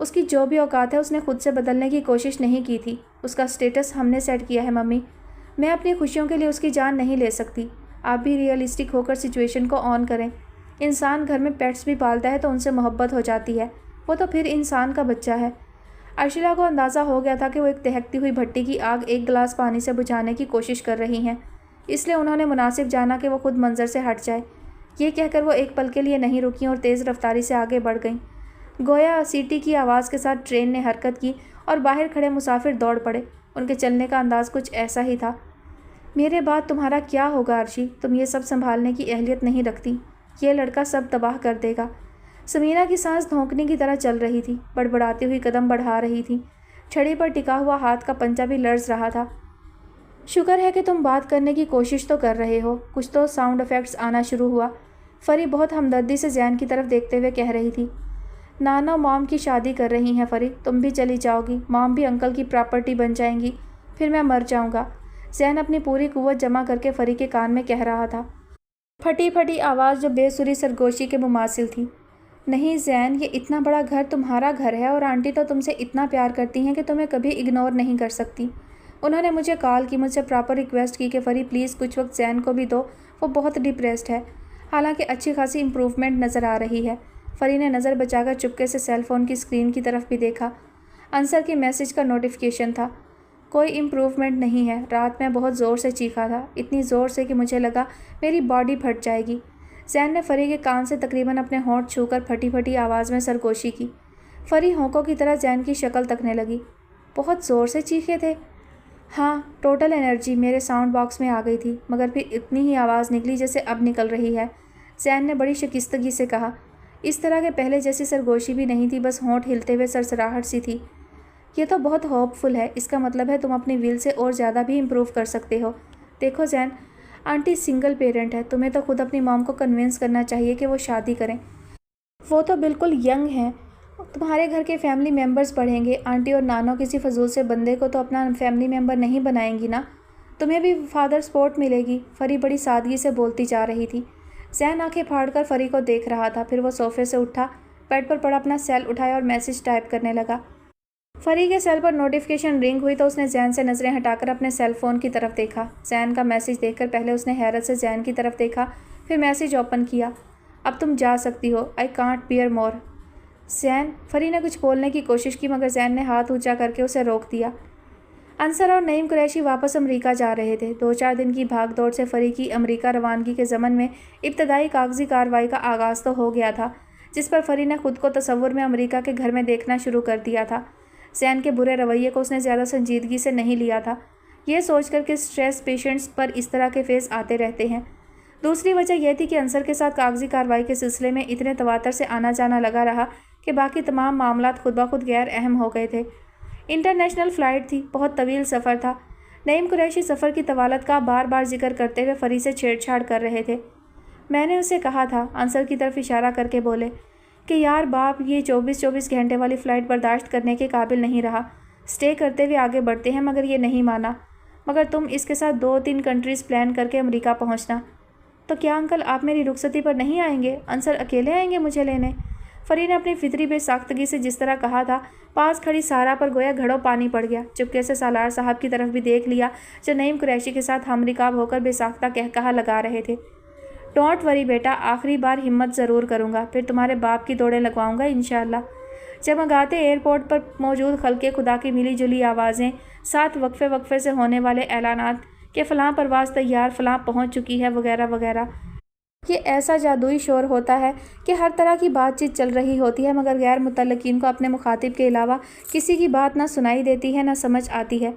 اس کی جو بھی اوقات ہے اس نے خود سے بدلنے کی کوشش نہیں کی تھی۔ اس کا اسٹیٹس ہم نے سیٹ کیا ہے ممی۔ میں اپنی خوشیوں کے لیے اس کی جان نہیں لے سکتی۔ آپ بھی ریئلسٹک ہو کر سچویشن کو آن کریں۔ انسان گھر میں پیٹس بھی پالتا ہے تو ان سے محبت ہو جاتی ہے، وہ تو پھر انسان کا بچہ ہے۔ ارشیلا کو اندازہ ہو گیا تھا کہ وہ ایک دہکتی ہوئی بھٹی کی آگ ایک گلاس پانی سے بجھانے کی کوشش کر رہی ہیں، اس لیے انہوں نے مناسب جانا کہ وہ خود منظر سے ہٹ جائے۔ یہ کہہ کر وہ ایک پل کے لیے نہیں رکیں اور تیز رفتاری سے آگے بڑھ گئیں۔ گویا سیٹی کی آواز کے ساتھ ٹرین نے حرکت کی اور باہر کھڑے مسافر دوڑ پڑے۔ ان کے چلنے کا انداز کچھ ایسا ہی تھا۔ میرے بعد تمہارا کیا ہوگا ارشی؟ تم یہ سب سنبھالنے کی اہلیت نہیں رکھتی۔ یہ لڑکا سب تباہ کر دے گا۔ سمیرہ کی سانس دھونکنے کی طرح چل رہی تھی، بڑبڑاتی ہوئی قدم بڑھا رہی تھی۔ چھڑی پر ٹکا ہوا ہاتھ کا پنجہ بھی لرز رہا تھا۔ شکر ہے کہ تم بات کرنے کی کوشش تو کر رہے ہو۔ کچھ تو ساؤنڈ افیکٹس آنا شروع ہوا۔ فری بہت ہمدردی سے زین کی طرف دیکھتے ہوئے کہہ رہی تھی، نانا مام کی شادی کر رہی ہیں فری، تم بھی چلی جاؤ گی، مام بھی انکل کی پراپرٹی بن جائیں گی، پھر میں مر جاؤں گا۔ زین اپنی پوری قوت جمع کر کے فری کے کان میں کہہ رہا تھا، پھٹی پھٹی آواز جو بے سری سرگوشی کے مماثل تھی۔ نہیں زین، یہ اتنا بڑا گھر تمہارا گھر ہے اور آنٹی تو تم سے اتنا پیار کرتی ہیں کہ تمہیں کبھی اگنور نہیں کر سکتی۔ انہوں نے مجھے کال کی، مجھ سے پراپر ریکویسٹ کی کہ فری پلیز کچھ وقت زین کو بھی دو، وہ بہت ڈپریسڈ ہے۔ حالانکہ اچھی خاصی امپروومنٹ نظر آ رہی ہے۔ فری نے نظر بچا کر چپکے سے سیل فون کی اسکرین کی طرف بھی دیکھا۔ انصر کے میسج کا نوٹیفیکیشن تھا۔ کوئی امپروومنٹ نہیں ہے، رات میں بہت زور سے چیخا تھا، اتنی زور سے کہ مجھے لگا میری باڈی پھٹ جائے گی۔ زین نے فری کے کان سے تقریباً اپنے ہونٹ چھو کر پھٹی پھٹی آواز میں سرگوشی کی۔ فری ہونکوں کی طرح زین کی شکل تکنے لگی۔ بہت زور سے چیخے تھے؟ ہاں، ٹوٹل انرجی میرے ساؤنڈ باکس میں آ گئی تھی، مگر پھر اتنی ہی آواز نکلی جیسے اب نکل رہی ہے، زین نے بڑی شکستگی سے کہا۔ اس طرح کے پہلے جیسی سرگوشی بھی نہیں تھی، بس ہونٹ ہلتے ہوئے سرسراہٹ سی تھی۔ یہ تو بہت ہوپ فل ہے، اس کا مطلب ہے تم اپنی ویل سے اور زیادہ بھی امپروو کر سکتے ہو۔ دیکھو زین، آنٹی سنگل پیرنٹ ہے، تمہیں تو خود اپنی مام کو کنونس کرنا چاہیے کہ وہ شادی کریں۔ وہ تو بالکل ینگ ہیں، تمہارے گھر کے فیملی ممبرز پڑھیں گے، آنٹی اور نانو کسی فضول سے بندے کو تو اپنا فیملی ممبر نہیں بنائیں گی نا، تمہیں بھی فادر سپورٹ ملے گی۔ فری بڑی سادگی سے بولتی جا رہی تھی۔ زین آنکھیں پھاڑ کر فری کو دیکھ رہا تھا، پھر وہ صوفے سے اٹھا، بیڈ پر پڑا اپنا سیل اٹھایا اور میسج ٹائپ کرنے لگا۔ فری کے سیل پر نوٹیفیکیشن رنگ ہوئی تو اس نے زین سے نظریں ہٹا کر اپنے سیل فون کی طرف دیکھا۔ زین کا میسج دیکھ کر پہلے اس نے حیرت سے زین کی طرف دیکھا، پھر میسج اوپن کیا۔ اب تم جا سکتی ہو، I can't bear more. Zain, فری نے کچھ بولنے کی کوشش کی مگر زین نے ہاتھ اونچا کر کے اسے روک دیا۔ انصر اور نعیم قریشی واپس امریکہ جا رہے تھے۔ 2-4 دن کی بھاگ دوڑ سے فری کی امریکہ روانگی کے ضمن میں ابتدائی کاغذی کارروائی کا آغاز تو ہو گیا تھا، جس پر فری نے خود کو تصور میں امریکہ کے گھر میں دیکھنا شروع کر دیا تھا۔ زین کے برے رویے کو اس نے زیادہ سنجیدگی سے نہیں لیا تھا، یہ سوچ کر کہ اسٹریس پیشنٹس پر اس طرح کے فیز آتے رہتے ہیں۔ دوسری وجہ یہ تھی کہ انصر کے ساتھ کاغذی کارروائی کے سلسلے میں اتنے تواتر سے آنا جانا لگا رہا کہ باقی تمام معاملات خود بخود غیر اہم ہو گئے تھے۔ انٹرنیشنل فلائٹ تھی، بہت طویل سفر تھا۔ نعیم قریشی سفر کی طوالت کا بار بار ذکر کرتے ہوئے فری سے چھیڑ چھاڑ کر رہے تھے۔ میں نے اسے کہا تھا، انصر کی طرف اشارہ کر کے بولے، کہ یار باپ یہ 24 گھنٹے والی فلائٹ برداشت کرنے کے قابل نہیں رہا، اسٹے کرتے ہوئے آگے بڑھتے ہیں، مگر یہ نہیں مانا۔ مگر تم اس کے ساتھ 2-3 کنٹریز پلان کر کے امریکہ پہنچنا۔ تو کیا انکل آپ میری رخصتی پر نہیں آئیں گے؟ انصر اکیلے آئیں گے مجھے لینے؟ فری نے اپنی فطری بے ساختگی سے جس طرح کہا تھا، پاس کھڑی سارا پر گویا گھڑوں پانی پڑ گیا۔ چپکے سے سالار صاحب کی طرف بھی دیکھ لیا جو نعیم قریشی کے ساتھ ہم رکاب ہو کر بے ساختہ کہا لگا رہے تھے، ڈونٹ وری بیٹا، آخری بار ہمت ضرور کروں گا، پھر تمہارے باپ کی دوڑیں لگواؤں گا انشاءاللہ۔ جگمگاتے ایئرپورٹ پر موجود خلق خدا کی ملی جلی آوازیں، ساتھ وقفے سے ہونے والے اعلانات کہ فلاں پرواز تیار، فلاں پہنچ چکی ہے، وغیرہ وغیرہ۔ یہ ایسا جادوئی شور ہوتا ہے کہ ہر طرح کی بات چیت چل رہی ہوتی ہے مگر غیر متعلقین کو اپنے مخاطب کے علاوہ کسی کی بات نہ سنائی دیتی ہے نہ سمجھ آتی ہے۔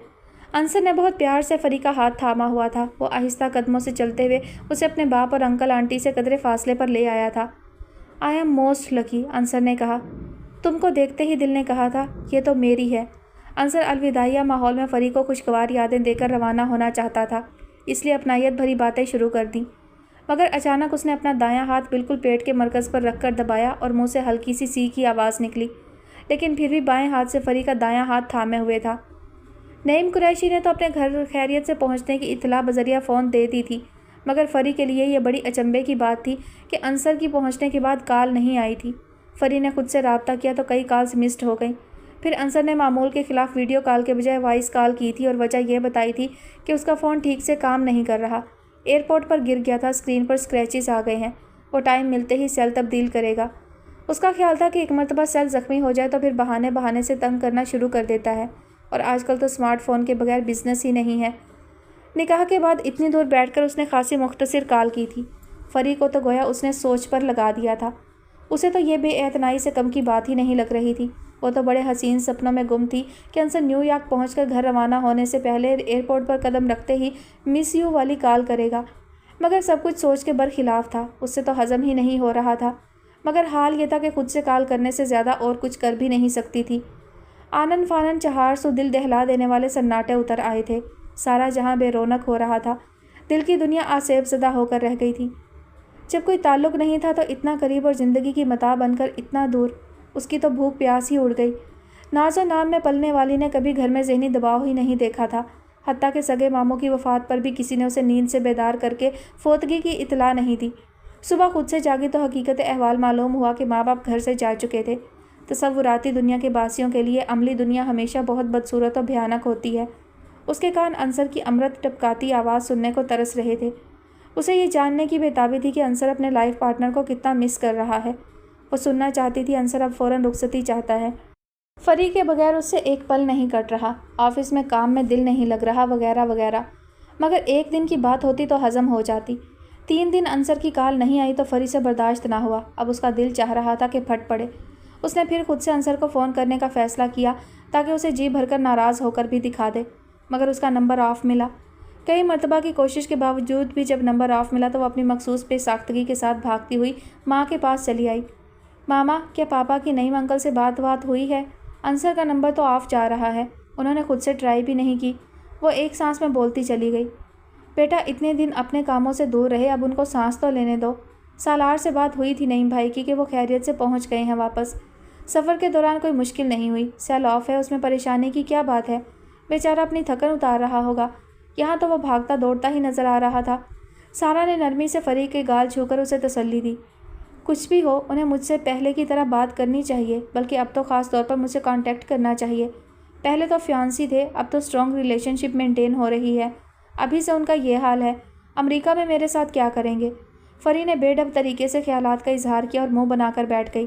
انصر نے بہت پیار سے فری کا ہاتھ تھاما ہوا تھا، وہ آہستہ قدموں سے چلتے ہوئے اسے اپنے باپ اور انکل آنٹی سے قدرے فاصلے پر لے آیا تھا۔ آئی ایم موسٹ لکی، انصر نے کہا۔ تم کو دیکھتے ہی دل نے کہا تھا یہ تو میری ہے۔ انصر الوداعیہ ماحول میں فری کو خوشگوار یادیں دے کر روانہ ہونا چاہتا تھا، اس لیے اپنائیت بھری باتیں شروع کر دیں، مگر اچانک اس نے اپنا دایاں ہاتھ بالکل پیٹ کے مرکز پر رکھ کر دبایا اور منہ سے ہلکی سی کی آواز نکلی، لیکن پھر بھی بائیں ہاتھ سے فری کا دایاں ہاتھ تھامے ہوئے تھا۔ نعیم قریشی نے تو اپنے گھر خیریت سے پہنچنے کی اطلاع بذریعہ فون دے دی تھی، مگر فری کے لیے یہ بڑی اچنبے کی بات تھی کہ انصر کی پہنچنے کے بعد کال نہیں آئی تھی۔ فری نے خود سے رابطہ کیا تو کئی کالز مسڈ ہو گئیں۔ پھر انصر نے معمول کے خلاف ویڈیو کال کے بجائے وائس کال کی تھی اور وجہ یہ بتائی تھی کہ اس کا فون ٹھیک سے کام نہیں کر رہا، ایئرپورٹ پر گر گیا تھا، اسکرین پر اسکریچز آ گئے ہیں، وہ ٹائم ملتے ہی سیل تبدیل کرے گا۔ اس کا خیال تھا کہ ایک مرتبہ سیل زخمی ہو جائے تو پھر بہانے سے تنگ کرنا شروع کر دیتا ہے، اور آج کل تو اسمارٹ فون کے بغیر بزنس ہی نہیں ہے۔ نکاح کے بعد اتنی دور بیٹھ کر اس نے خاصی مختصر کال کی تھی۔ فری کو تو گویا اس نے سوچ پر لگا دیا تھا، اسے تو یہ بے اعتنائی سے کم کی بات ہی نہیں لگ رہی تھی۔ وہ تو بڑے حسین سپنوں میں گم تھی کہ انصر نیو یارک پہنچ کر گھر روانہ ہونے سے پہلے ایئرپورٹ پر قدم رکھتے ہی مس یو والی کال کرے گا، مگر سب کچھ سوچ کے برخلاف تھا، اس سے تو ہضم ہی نہیں ہو رہا تھا۔ مگر حال یہ تھا کہ خود سے کال کرنے سے زیادہ اور کچھ کر بھی نہیں سکتی تھی۔ آنن فانن چہار سو دل دہلا دینے والے سناٹے اتر آئے تھے، سارا جہاں بے رونق ہو رہا تھا، دل کی دنیا آسیب زدہ ہو کر رہ گئی تھی۔ جب کوئی تعلق نہیں تھا تو اتنا قریب اور زندگی کی متاع بن کر اتنا دور، اس کی تو بھوک پیاس ہی اڑ گئی۔ ناز و نام میں پلنے والی نے کبھی گھر میں ذہنی دباؤ ہی نہیں دیکھا تھا، حتیٰ کہ سگے ماموں کی وفات پر بھی کسی نے اسے نیند سے بیدار کر کے فوتگی کی اطلاع نہیں دی۔ صبح خود سے جاگی تو حقیقت احوال معلوم ہوا کہ ماں باپ گھر سے جا چکے تھے۔ تصوراتی دنیا کے باسیوں کے لیے عملی دنیا ہمیشہ بہت بدصورت اور بھیانک ہوتی ہے۔ اس کے کان انصر کی امرت ٹپکاتی آواز سننے کو ترس رہے تھے۔ اسے یہ جاننے کی بےتابی تھی کہ انصر اپنے لائف پارٹنر کو کتنا مس کر رہا ہے۔ وہ سننا چاہتی تھی انصر اب فوراً رخصتی چاہتا ہے، فری کے بغیر اس سے ایک پل نہیں کٹ رہا، آفس میں کام میں دل نہیں لگ رہا، وغیرہ وغیرہ۔ مگر ایک دن کی بات ہوتی تو ہضم ہو جاتی۔ 3 دن انصر کی کال نہیں آئی تو فری سے برداشت نہ ہوا، اب اس کا دل چاہ رہا تھا کہ پھٹ پڑے۔ اس نے پھر خود سے انصر کو فون کرنے کا فیصلہ کیا تاکہ اسے جی بھر کر ناراض ہو کر بھی دکھا دے، مگر اس کا نمبر آف ملا۔ کئی مرتبہ کی کوشش کے باوجود بھی جب نمبر آف ملا تو وہ اپنی مخصوص بے ساختگی کے ساتھ بھاگتی ہوئی ماں کے پاس چلی آئی۔ ماما، کیا پاپا کی نئی انکل سے بات ہوئی ہے؟ انصر کا نمبر تو آف جا رہا ہے، انہوں نے خود سے ٹرائی بھی نہیں کی۔ وہ ایک سانس میں بولتی چلی گئی، بیٹا اتنے دن اپنے کاموں سے دور رہے، اب ان کو سانس تو لینے دو۔ سالار سے بات ہوئی تھی نعیم بھائی کی کہ وہ خیریت سے پہنچ گئے ہیں واپس، سفر کے دوران کوئی مشکل نہیں ہوئی، سیل آف ہے، اس میں پریشانی کی کیا بات ہے، بیچارہ اپنی تھکن اتار رہا ہوگا۔ یہاں تو وہ بھاگتا دوڑتا ہی نظر آ رہا تھا۔ سارا نے نرمی سے فری کے گال چھو کر اسے تسلی دی۔ کچھ بھی ہو، انہیں مجھ سے پہلے کی طرح بات کرنی چاہیے، بلکہ اب تو خاص طور پر مجھ سے کانٹیکٹ کرنا چاہیے۔ پہلے تو فیانسی تھے، اب تو اسٹرانگ ریلیشن شپ مینٹین ہو رہی ہے، ابھی سے ان کا یہ حال ہے، امریکہ میں میرے ساتھ کیا کریں گے؟ فری نے بے ڈب طریقے سے خیالات کا اظہار کیا اور منہ بنا کر بیٹھ گئی۔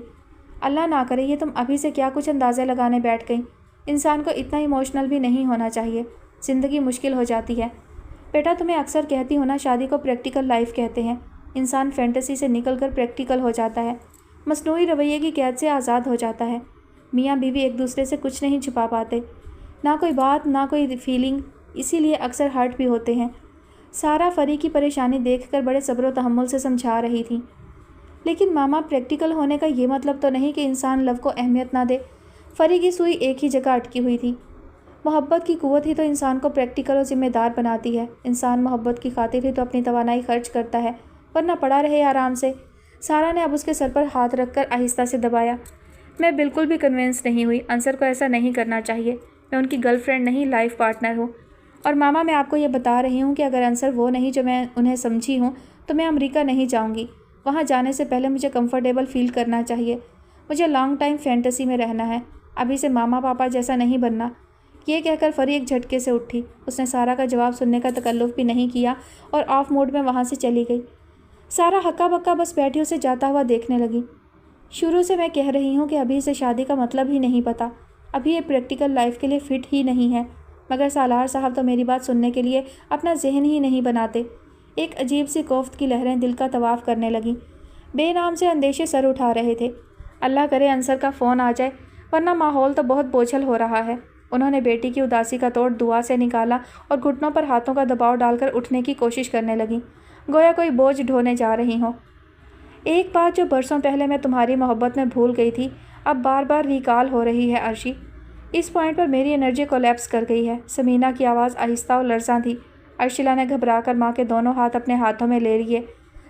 اللہ نہ کرے یہ تم ابھی سے کیا کچھ اندازے لگانے بیٹھ گئیں، انسان کو اتنا ایموشنل بھی نہیں ہونا چاہیے، زندگی مشکل ہو جاتی ہے۔ بیٹا تمہیں اکثر کہتی ہوں نا، شادی کو پریکٹیکل لائف کہتے ہیں، انسان فینٹیسی سے نکل کر پریکٹیکل ہو جاتا ہے، مصنوعی رویے کی قید سے آزاد ہو جاتا ہے۔ میاں بیوی ایک دوسرے سے کچھ نہیں چھپا پاتے، نہ کوئی بات، نہ کوئی فیلنگ، اسی لیے اکثر ہرٹ بھی ہوتے ہیں۔ سارا فری کی پریشانی دیکھ کر بڑے صبر و تحمل سے سمجھا رہی تھی۔ لیکن ماما، پریکٹیکل ہونے کا یہ مطلب تو نہیں کہ انسان لو کو اہمیت نہ دے۔ فری کی سوئی ایک ہی جگہ اٹکی ہوئی تھی۔ محبت کی قوت ہی تو انسان کو پریکٹیکل اور ذمہ دار بناتی ہے، انسان محبت کی خاطر ہی تو اپنی توانائی خرچ کرتا ہے، ورنہ پڑا رہے آرام سے۔ سارا نے اب اس کے سر پر ہاتھ رکھ کر آہستہ سے دبایا۔ میں بالکل بھی کنونس نہیں ہوئی، انصر کو ایسا نہیں کرنا چاہیے، میں ان کی گرل فرینڈ نہیں، لائف پارٹنر ہوں۔ اور ماما، میں آپ کو یہ بتا رہی ہوں کہ اگر انصر وہ نہیں جو میں انہیں سمجھی ہوں تو میں امریکہ نہیں جاؤں گی۔ وہاں جانے سے پہلے مجھے کمفرٹیبل فیل کرنا چاہیے، مجھے لانگ ٹائم فینٹیسی میں رہنا ہے، ابھی سے ماما پاپا جیسا نہیں بننا۔ یہ کہہ کر فری ایک جھٹکے سے اٹھی، اس نے سارا کا جواب سننے کا تکلف بھی نہیں کیا اور آف موڈ میں وہاں سے چلی گئی۔ سارا ہکا بکا بس بیٹھی اسے جاتا ہوا دیکھنے لگی۔ شروع سے میں کہہ رہی ہوں کہ ابھی سے شادی کا مطلب ہی نہیں پتہ، ابھی یہ پریکٹیکل لائف کے لیے فٹ ہی نہیں ہے، مگر سالار صاحب تو میری بات سننے کے لیے اپنا ذہن ہی نہیں بناتے۔ ایک عجیب سی کوفت کی لہریں دل کا طواف کرنے لگیں، بے نام سے اندیشے سر اٹھا رہے تھے۔ اللہ کرے انصر کا فون آ جائے، ورنہ ماحول تو بہت بوجھل ہو رہا ہے۔ انہوں نے بیٹی کی اداسی کا توڑ دعا سے نکالا اور گھٹنوں پر ہاتھوں کا دباؤ ڈال کر اٹھنے کی کوشش کرنے لگیں، گویا کوئی بوجھ ڈھونے جا رہی ہوں۔ ایک بات جو برسوں پہلے میں تمہاری محبت میں بھول گئی تھی، اب بار بار ریکال ہو رہی ہے عرشی۔ اس پوائنٹ پر میری انرجی کولیپس کر گئی ہے۔ سمینہ کی آواز آہستہ اور لرزاں تھی۔ ارشیلا نے گھبرا کر ماں کے دونوں ہاتھ اپنے ہاتھوں میں لے لیے۔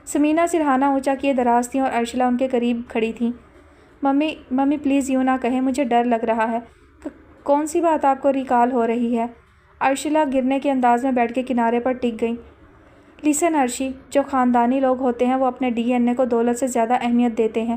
سمینہ سرہانہ اونچا کیے دراز تھیں اور ارشیلا ان کے قریب کھڑی تھیں۔ ممی پلیز یوں نہ کہیں، مجھے ڈر لگ رہا ہے۔ کون سی بات آپ کو ریکال ہو رہی ہے؟ ارشیلا گرنے کے انداز میں بیٹھ کے کنارے پر ٹک گئیں۔ لسن ارشی، جو خاندانی لوگ ہوتے ہیں وہ اپنے ڈی این اے کو دولت سے زیادہ اہمیت دیتے ہیں۔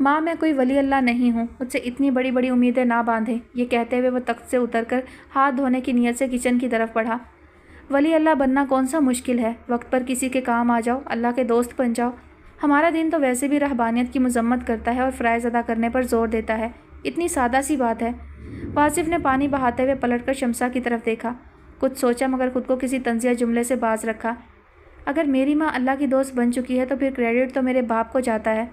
ماں میں کوئی ولی اللہ نہیں ہوں، مجھ سے اتنی بڑی بڑی امیدیں نہ باندھیں۔ یہ کہتے ہوئے وہ تخت سے اتر کر ہاتھ دھونے کی نیت سے کچن کی طرف بڑھا۔ ولی اللہ بننا کون سا مشکل ہے، وقت پر کسی کے کام آ جاؤ، اللہ کے دوست بن جاؤ۔ ہمارا دین تو ویسے بھی رہبانیت کی مذمت کرتا ہے اور فرائض ادا کرنے پر زور دیتا ہے، اتنی سادہ سی بات ہے۔ واصف نے پانی بہاتے ہوئے پلٹ کر شمسا کی طرف دیکھا، کچھ سوچا مگر خود کو کسی طنزیہ جملے سے باز رکھا۔ اگر میری ماں اللہ کی دوست بن چکی ہے تو پھر کریڈٹ تو میرے باپ کو جاتا ہے،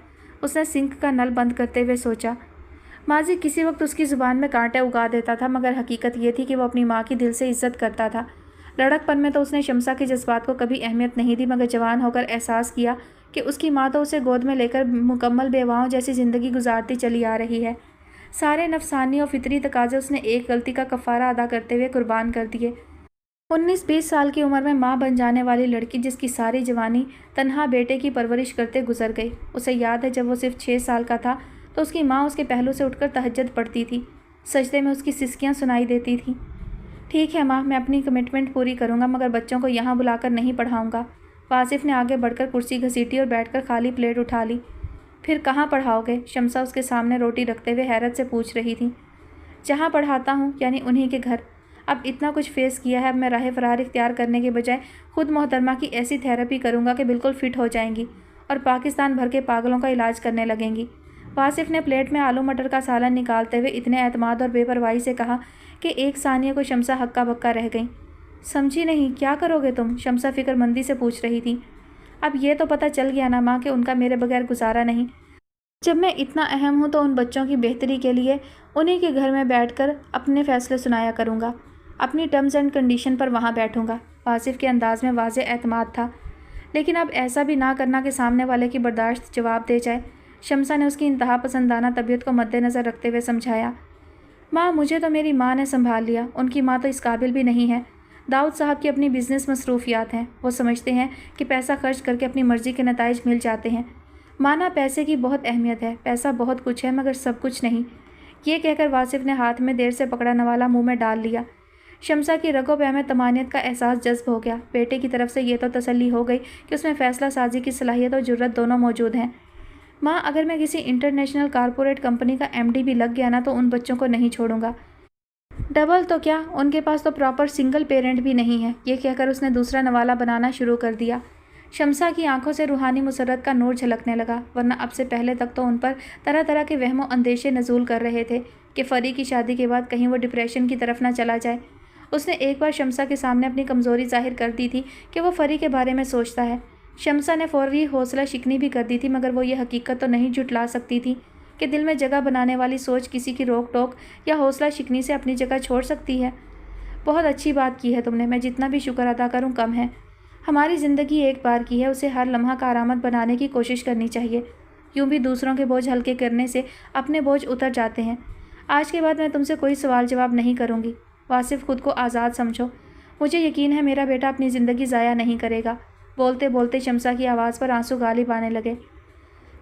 اس نے سنک کا نل بند کرتے ہوئے سوچا۔ ماضی کسی وقت اس کی زبان میں کانٹے اگا دیتا تھا، مگر حقیقت یہ تھی کہ وہ اپنی ماں کی دل سے عزت کرتا تھا۔ لڑک پن میں تو اس نے شمسا کے جذبات کو کبھی اہمیت نہیں دی، مگر جوان ہو کر احساس کیا کہ اس کی ماں تو اسے گود میں لے کر مکمل بیواؤں جیسی زندگی گزارتی چلی آ رہی ہے۔ سارے نفسانی اور فطری تقاضے اس نے ایک غلطی کا کفارہ ادا کرتے ہوئے قربان کر دیے۔ 19-20 سال کی عمر میں ماں بن جانے والی لڑکی جس کی ساری جوانی تنہا بیٹے کی پرورش کرتے گزر گئی۔ اسے یاد ہے جب وہ صرف 6 سال کا تھا تو اس کی ماں اس کے پہلو سے اٹھ کر تہجد پڑھتی تھی، سجدے میں اس کی سسکیاں سنائی دیتی تھیں۔ ٹھیک ہے ماں، میں اپنی کمٹمنٹ پوری کروں گا، مگر بچوں کو یہاں بلا کر نہیں پڑھاؤں گا۔ واصف نے آگے بڑھ کر کرسی گھسیٹی اور بیٹھ کر خالی پلیٹ اٹھا لی۔ پھر کہاں پڑھاؤ گے؟ شمسا اس کے سامنے روٹی رکھتے ہوئے حیرت سے پوچھ رہی تھی۔ جہاں پڑھاتا ہوں، یعنی انہی کے گھر۔ اب اتنا کچھ فیس کیا ہے، اب میں راہ فرار اختیار کرنے کے بجائے خود محترمہ کی ایسی تھیراپی کروں گا کہ بالکل فٹ ہو جائیں گی اور پاکستان بھر کے پاگلوں کا علاج کرنے لگیں گی۔ واصف نے پلیٹ میں آلو مٹر کا سالن نکالتے ہوئے اتنے اعتماد اور بے پرواہی سے کہا کہ ایک ثانیہ کو شمسا ہکا بکا رہ گئی۔ سمجھی نہیں، کیا کرو گے تم؟ شمسا فکر مندی سے پوچھ رہی تھی۔ اب یہ تو پتہ چل گیا نا ماں کہ ان کا میرے بغیر گزارا نہیں۔ جب میں اتنا اہم ہوں تو ان بچوں کی بہتری کے لیے انہی کے گھر میں بیٹھ کر اپنے فیصلے سنایا کروں گا، اپنی ٹرمز اینڈ کنڈیشن پر وہاں بیٹھوں گا۔ واصف کے انداز میں واضح اعتماد تھا، لیکن اب ایسا بھی نہ کرنا کہ سامنے والے کی برداشت جواب دے جائے۔ شمسا نے اس کی انتہا پسندانہ طبیعت کو مد نظر رکھتے ہوئے سمجھایا۔ ماں، مجھے تو میری ماں نے سنبھال لیا، ان کی ماں تو اس قابل بھی نہیں ہے۔ داؤد صاحب کی اپنی بزنس مصروفیات ہیں، وہ سمجھتے ہیں کہ پیسہ خرچ کر کے اپنی مرضی کے نتائج مل جاتے ہیں۔ مانا پیسے کی بہت اہمیت ہے، پیسہ بہت کچھ ہے مگر سب کچھ نہیں۔ یہ کہہ کر واصف نے ہاتھ میں دیر سے پکڑا نوالا منہ میں ڈال لیا۔ شمسا کی رگ و پے میں طمانینت کا احساس جذب ہو گیا۔ بیٹے کی طرف سے یہ تو تسلی ہو گئی کہ اس میں فیصلہ سازی کی صلاحیت اور جرأت دونوں موجود ہیں۔ ماں، اگر میں کسی انٹرنیشنل کارپوریٹ کمپنی کا MD بھی لگ گیا نا تو ان بچوں کو نہیں چھوڑوں گا۔ ڈبل تو کیا، ان کے پاس تو پراپر سنگل پیرنٹ بھی نہیں ہے۔ یہ کہہ کر اس نے دوسرا نوالا بنانا شروع کر دیا۔ شمسا کی آنکھوں سے روحانی مسرت کا نور جھلکنے لگا، ورنہ اب سے پہلے تک تو ان پر طرح طرح کے وہم و اندیشے نزول کر رہے تھے کہ فری کی شادی کے بعد کہیں وہ ڈپریشن کی طرف نہ چلا جائے۔ اس نے ایک بار شمسا کے سامنے اپنی کمزوری ظاہر کر دی تھی کہ وہ فری کے بارے میں سوچتا ہے۔ شمسا نے فوری حوصلہ شکنی بھی کر دی تھی، مگر وہ یہ حقیقت تو نہیں جھٹلا سکتی تھی کہ دل میں جگہ بنانے والی سوچ کسی کی روک ٹوک یا حوصلہ شکنی سے اپنی جگہ چھوڑ سکتی ہے۔ بہت اچھی بات کی ہے تم نے، میں جتنا بھی شکر ادا کروں کم ہے۔ ہماری زندگی ایک بار کی ہے، اسے ہر لمحہ کارآمد بنانے کی کوشش کرنی چاہیے۔ یوں بھی دوسروں کے بوجھ ہلکے کرنے سے اپنے بوجھ اتر جاتے ہیں۔ آج کے بعد میں تم سے کوئی سوال جواب نہیں کروں گی۔ واصف، خود کو آزاد سمجھو، مجھے یقین ہے میرا بیٹا اپنی زندگی ضائع نہیں کرے گا۔ بولتے بولتے شمسا کی آواز پر آنسو غالب آنے لگے۔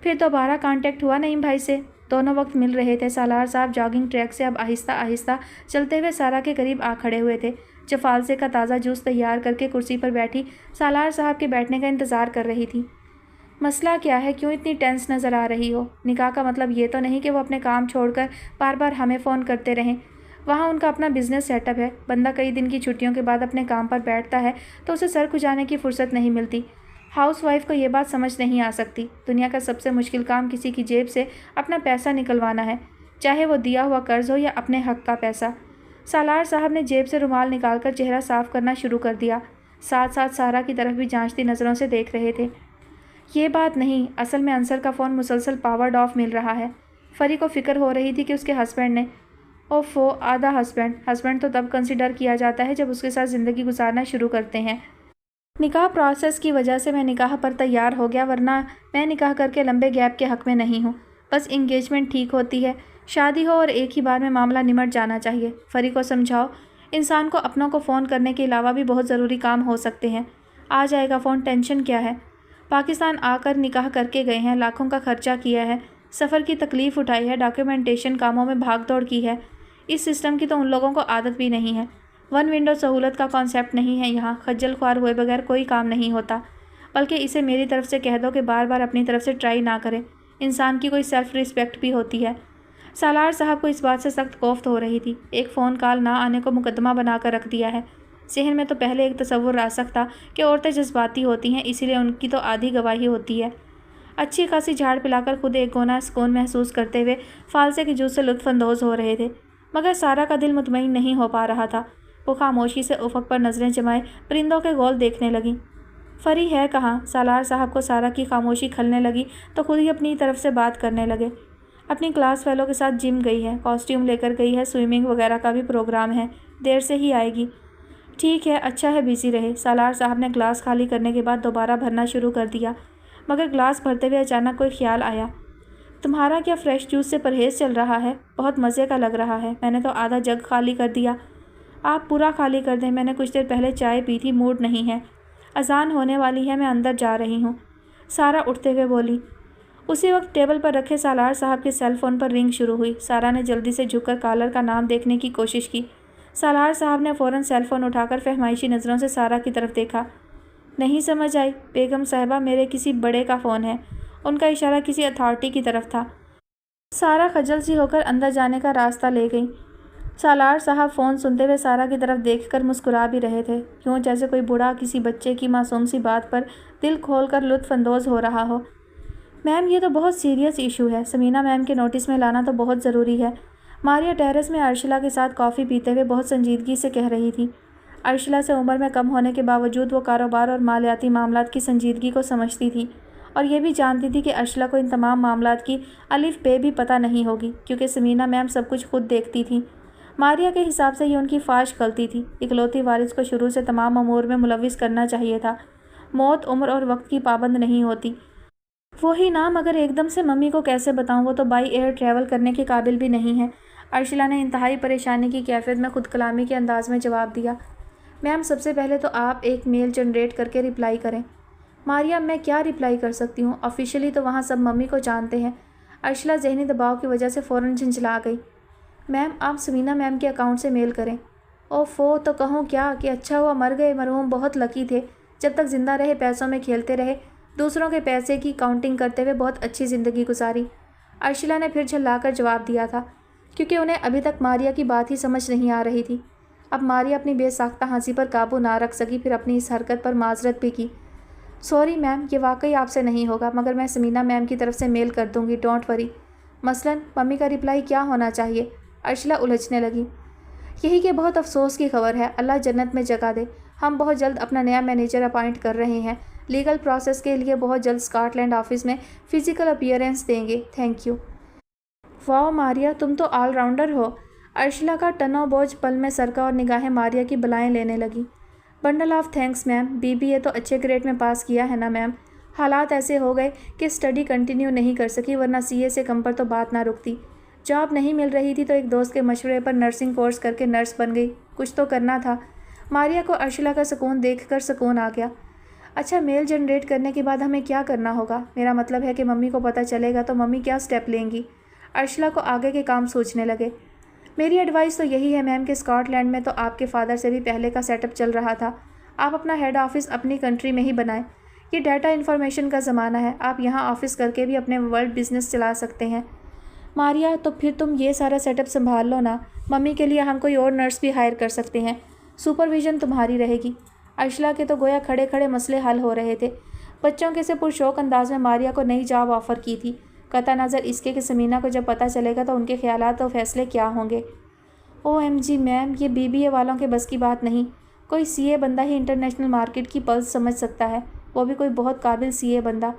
پھر دوبارہ کانٹیکٹ ہوا نعیم بھائی سے؟ دونوں وقت مل رہے تھے۔ سالار صاحب جاگنگ ٹریک سے اب آہستہ آہستہ چلتے ہوئے سارا کے قریب آ کھڑے ہوئے تھے، جو فالسے کا تازہ جوس تیار کر کے کرسی پر بیٹھی سالار صاحب کے بیٹھنے کا انتظار کر رہی تھی۔ مسئلہ کیا ہے؟ کیوں اتنی ٹینس نظر آ رہی ہو؟ نکاح کا مطلب یہ تو نہیں کہ وہ اپنے کام چھوڑ کر بار بار ہمیں فون کرتے رہیں۔ وہاں ان کا اپنا بزنس سیٹ اپ ہے۔ بندہ کئی دن کی چھٹیوں کے بعد اپنے کام پر بیٹھتا ہے تو اسے سر کھجانے کی فرصت نہیں ملتی۔ ہاؤس وائف کو یہ بات سمجھ نہیں آ سکتی۔ دنیا کا سب سے مشکل کام کسی کی جیب سے اپنا پیسہ نکلوانا ہے، چاہے وہ دیا ہوا قرض ہو یا اپنے حق کا پیسہ۔ سالار صاحب نے جیب سے رومال نکال کر چہرہ صاف کرنا شروع کر دیا، ساتھ ساتھ سارا کی طرف بھی جانچتی نظروں سے دیکھ رہے تھے۔ یہ بات نہیں، اصل میں انصر کا فون مسلسل پاورڈ آف مل رہا ہے۔ فری کو فکر ہو رہی تھی کہ اس کے ہسبینڈ نے اوفو آدھا ہسبینڈ تو تب کنسیڈر کیا جاتا ہے جب اس کے ساتھ زندگی گزارنا شروع کرتے ہیں۔ نکاح پروسیس کی وجہ سے میں نکاح پر تیار ہو گیا، ورنہ میں نکاح کر کے لمبے گیپ کے حق میں نہیں ہوں۔ بس انگیجمنٹ ٹھیک ہوتی ہے، شادی ہو اور ایک ہی بار میں معاملہ نمٹ جانا چاہیے۔ فری کو سمجھاؤ، انسان کو اپنوں کو فون کرنے کے علاوہ بھی بہت ضروری کام ہو سکتے ہیں۔ آ جائے گا فون، ٹینشن کیا ہے؟ پاکستان آ کر نکاح کر کے گئے ہیں، لاکھوں کا خرچہ کیا ہے، سفر کی تکلیف اٹھائی ہے، ڈاکیومنٹیشن کاموں میں بھاگ دوڑ کی ہے۔ اس سسٹم کی تو ان لوگوں کو عادت بھی نہیں ہے۔ ون ونڈو سہولت کا کانسیپٹ نہیں ہے یہاں، خجل خوار ہوئے بغیر کوئی کام نہیں ہوتا۔ بلکہ اسے میری طرف سے کہہ دو کہ بار بار اپنی طرف سے ٹرائی نہ کرے، انسان کی کوئی سیلف رسپیکٹ بھی ہوتی ہے۔ سالار صاحب کو اس بات سے سخت کوفت ہو رہی تھی۔ ایک فون کال نہ آنے کو مقدمہ بنا کر رکھ دیا ہے۔ ذہن میں تو پہلے ایک تصور راسخ تھا کہ عورتیں جذباتی ہوتی ہیں، اسی لیے ان کی تو آدھی گواہی ہوتی ہے۔ اچھی خاصی جھاڑ پلا کر خود ایک گونا سکون محسوس کرتے ہوئے فالسے کے جوس سے لطف اندوز ہو رہے تھے، مگر سارا کا دل مطمئن نہیں ہو پا رہا تھا۔ وہ خاموشی سے افق پر نظریں جمائے پرندوں کے گول دیکھنے لگیں۔ فری ہے کہاں؟ سالار صاحب کو سارا کی خاموشی کھلنے لگی تو خود ہی اپنی طرف سے بات کرنے لگے۔ اپنی کلاس فیلو کے ساتھ جم گئی ہے، کاسٹیوم لے کر گئی ہے، سوئمنگ وغیرہ کا بھی پروگرام ہے، دیر سے ہی آئے گی۔ ٹھیک ہے، اچھا ہے بیزی رہے۔ سالار صاحب نے گلاس خالی کرنے کے بعد دوبارہ بھرنا شروع کر دیا، مگر گلاس بھرتے ہوئے اچانک کوئی خیال آیا۔ تمہارا کیا فریش جوس سے پرہیز چل رہا ہے؟ بہت مزے کا لگ رہا ہے۔ میں نے تو آدھا جگ خالی کر دیا۔ آپ پورا خالی کر دیں، میں نے کچھ دیر پہلے چائے پی تھی، موڈ نہیں ہے۔ اذان ہونے والی ہے، میں اندر جا رہی ہوں، سارا اٹھتے ہوئے بولی۔ اسی وقت ٹیبل پر رکھے سالار صاحب کے سیل فون پر رنگ شروع ہوئی۔ سارا نے جلدی سے جھک کر کالر کا نام دیکھنے کی کوشش کی۔ سالار صاحب نے فوراً سیل فون اٹھا کر فہمائشی نظروں سے سارا کی طرف دیکھا۔ نہیں سمجھ آئی؟ بیگم صاحبہ، میرے کسی بڑے کا فون ہے۔ ان کا اشارہ کسی اتھارٹی کی طرف تھا۔ سارا خجل سی ہو کر اندر جانے کا راستہ لے گئی۔ سالار صاحب فون سنتے ہوئے سارا کی طرف دیکھ کر مسکرا بھی رہے تھے، یوں جیسے کوئی بوڑھا کسی بچے کی معصوم سی بات پر دل کھول کر لطف اندوز ہو رہا ہو۔ میم، یہ تو بہت سیریس ایشو ہے، سمینہ میم کے نوٹس میں لانا تو بہت ضروری ہے۔ ماریا ٹیرس میں ارشلا کے ساتھ کافی پیتے ہوئے بہت سنجیدگی سے کہہ رہی تھی۔ ارشلا سے عمر میں کم ہونے کے باوجود وہ کاروبار اور مالیاتی معاملات کی سنجیدگی کو سمجھتی تھی، اور یہ بھی جانتی تھی کہ ارشلا کو ان تمام معاملات کی الف بے بھی پتہ نہیں ہوگی، کیونکہ سمینہ میم سب کچھ خود دیکھتی تھیں۔ ماریا کے حساب سے یہ ان کی فاش غلطی تھی۔ اکلوتی وارث کو شروع سے تمام امور میں ملوث کرنا چاہیے تھا۔ موت عمر اور وقت کی پابند نہیں ہوتی۔ وہی نا، مگر ایک دم سے ممی کو کیسے بتاؤں؟ وہ تو بائی ایئر ٹریول کرنے کے قابل بھی نہیں ہے۔ ارشلا نے انتہائی پریشانی کی کیفیت میں خود کلامی کے انداز میں جواب دیا۔ میم، سب سے پہلے تو آپ ایک میل جنریٹ کر کے رپلائی کریں۔ ماریا، میں کیا رپلائی کر سکتی ہوں؟ آفیشیلی تو وہاں سب ممی کو جانتے ہیں۔ ارشلا ذہنی دباؤ کی وجہ سے فوراً جھنجھلا گئی۔ میم، آپ سمینہ میم کے اکاؤنٹ سے میل کریں۔ اوفو، تو کہوں کیا کہ اچھا ہوا مر گئے، مرحوم بہت لکی تھے، جب تک زندہ رہے پیسوں میں کھیلتے رہے، دوسروں کے پیسے کی کاؤنٹنگ کرتے ہوئے بہت اچھی زندگی گزاری۔ ارشلا نے پھر جھلا کر جواب دیا تھا، کیونکہ انہیں ابھی تک ماریا کی بات ہی سمجھ نہیں آ رہی تھی۔ اب ماریا اپنی بے ساختہ ہنسی پر قابو نہ رکھ سکی، پھر اپنی اس حرکت پر معذرت بھی کی۔ سوری میم، یہ واقعی آپ سے نہیں ہوگا، مگر میں سمینہ میم کی طرف سے میل کر دوں گی، ڈونٹ وری۔ مثلاً ممی کا رپلائی کیا ہونا چاہیے؟ ارشلا الجھنے لگی۔ یہی کہ بہت افسوس کی خبر ہے، اللہ جنت میں جگہ دے، ہم بہت جلد اپنا نیا مینیجر اپائنٹ کر رہے ہیں، لیگل پروسیس کے لیے بہت جلد اسکاٹ لینڈ آفس میں فزیکل اپیئرنس دیں گے، تھینک یو۔ واو ماریا، تم تو آل راؤنڈر ہو۔ ارشلا کا ٹنو بوجھ پل میں سرکا اور نگاہیں ماریا کی بلائیں لینے لگی۔ Bundle of thanks ma'am, BBA تو اچھے گریڈ میں پاس کیا ہے نا میم؟ حالات ایسے ہو گئے کہ اسٹڈی کنٹینیو نہیں کر سکی، ورنہ CA سے کم پر تو بات نہ رکتی۔ جاب نہیں مل رہی تھی تو ایک دوست کے مشورے پر نرسنگ کورس کر کے نرس بن گئی، کچھ تو کرنا تھا۔ ماریا کو ارشلا کا سکون دیکھ کر سکون آ گیا۔ اچھا، میل جنریٹ کرنے کے بعد ہمیں کیا کرنا ہوگا؟ میرا مطلب ہے کہ ممی کو پتہ چلے گا تو ممی کیا سٹیپ لیں گی؟ ارشلا کو آگے کے کام سوچنے لگے۔ میری ایڈوائس تو یہی ہے میم کہ اسکاٹ لینڈ میں تو آپ کے فادر سے بھی پہلے کا سیٹ اپ چل رہا تھا، آپ اپنا ہیڈ آفس اپنی کنٹری میں ہی بنائیں۔ یہ ڈیٹا انفارمیشن کا زمانہ ہے، آپ یہاں آفس کر کے بھی اپنے ورلڈ بزنس چلا سکتے ہیں۔ ماریا، تو پھر تم یہ سارا سیٹ اپ سنبھال لو نا، ممی کے لیے ہم کوئی اور نرس بھی ہائر کر سکتے ہیں، سپرویژن تمہاری رہے گی۔ ارشلا کے تو گویا کھڑے کھڑے مسئلے حل ہو رہے تھے۔ بچوں کے سے پرشوق انداز میں ماریا کو نئی جاب آفر کی تھی، قطع نظر اس کے کہ سمینہ کو جب پتہ چلے گا تو ان کے خیالات و فیصلے کیا ہوں گے۔ OMG میم، یہ BBA والوں کے بس کی بات نہیں، کوئی CA بندہ ہی انٹرنیشنل مارکیٹ کی پلس سمجھ سکتا ہے، وہ بھی کوئی بہت قابل CA بندہ۔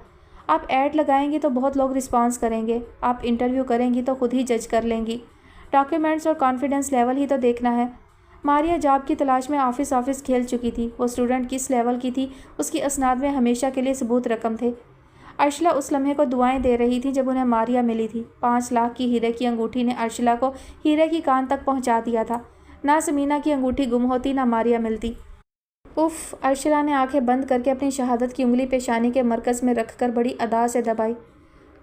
آپ ایڈ لگائیں گی تو بہت لوگ رسپانس کریں گے، آپ انٹرویو کریں گی تو خود ہی جج کر لیں گی، ڈاکیومنٹس اور کانفیڈنس لیول ہی تو دیکھنا ہے۔ ماریا جاب کی تلاش میں آفس کھیل چکی تھی، وہ اسٹوڈنٹ کس لیول کی تھی اس کی اسناد میں ہمیشہ کے لیے ثبوت رقم تھے۔ ارشلا اس لمحے کو دعائیں دے رہی تھی جب انہیں ماریا ملی تھی۔ 5 لاکھ کی ہیرے کی انگوٹھی نے ارشلا کو ہیرے کی کان تک پہنچا دیا تھا، نہ سمینہ کی انگوٹھی گم ہوتی نہ ماریا ملتی۔ اف، ارشلا نے آنکھیں بند کر کے اپنی شہادت کی انگلی پیشانی کے مرکز میں رکھ کر بڑی ادا سے دبائی۔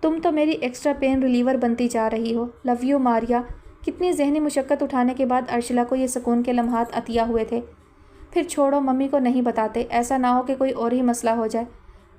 تم تو میری ایکسٹرا پین ریلیور بنتی جا رہی ہو، لو یو ماریا۔ کتنی ذہنی مشقت اٹھانے کے بعد ارشلا کو یہ سکون کے لمحات عطیہ ہوئے تھے۔ پھر چھوڑو، ممی کو نہیں بتاتے، ایسا نہ ہو کہ کوئی اور ہی مسئلہ ہو جائے۔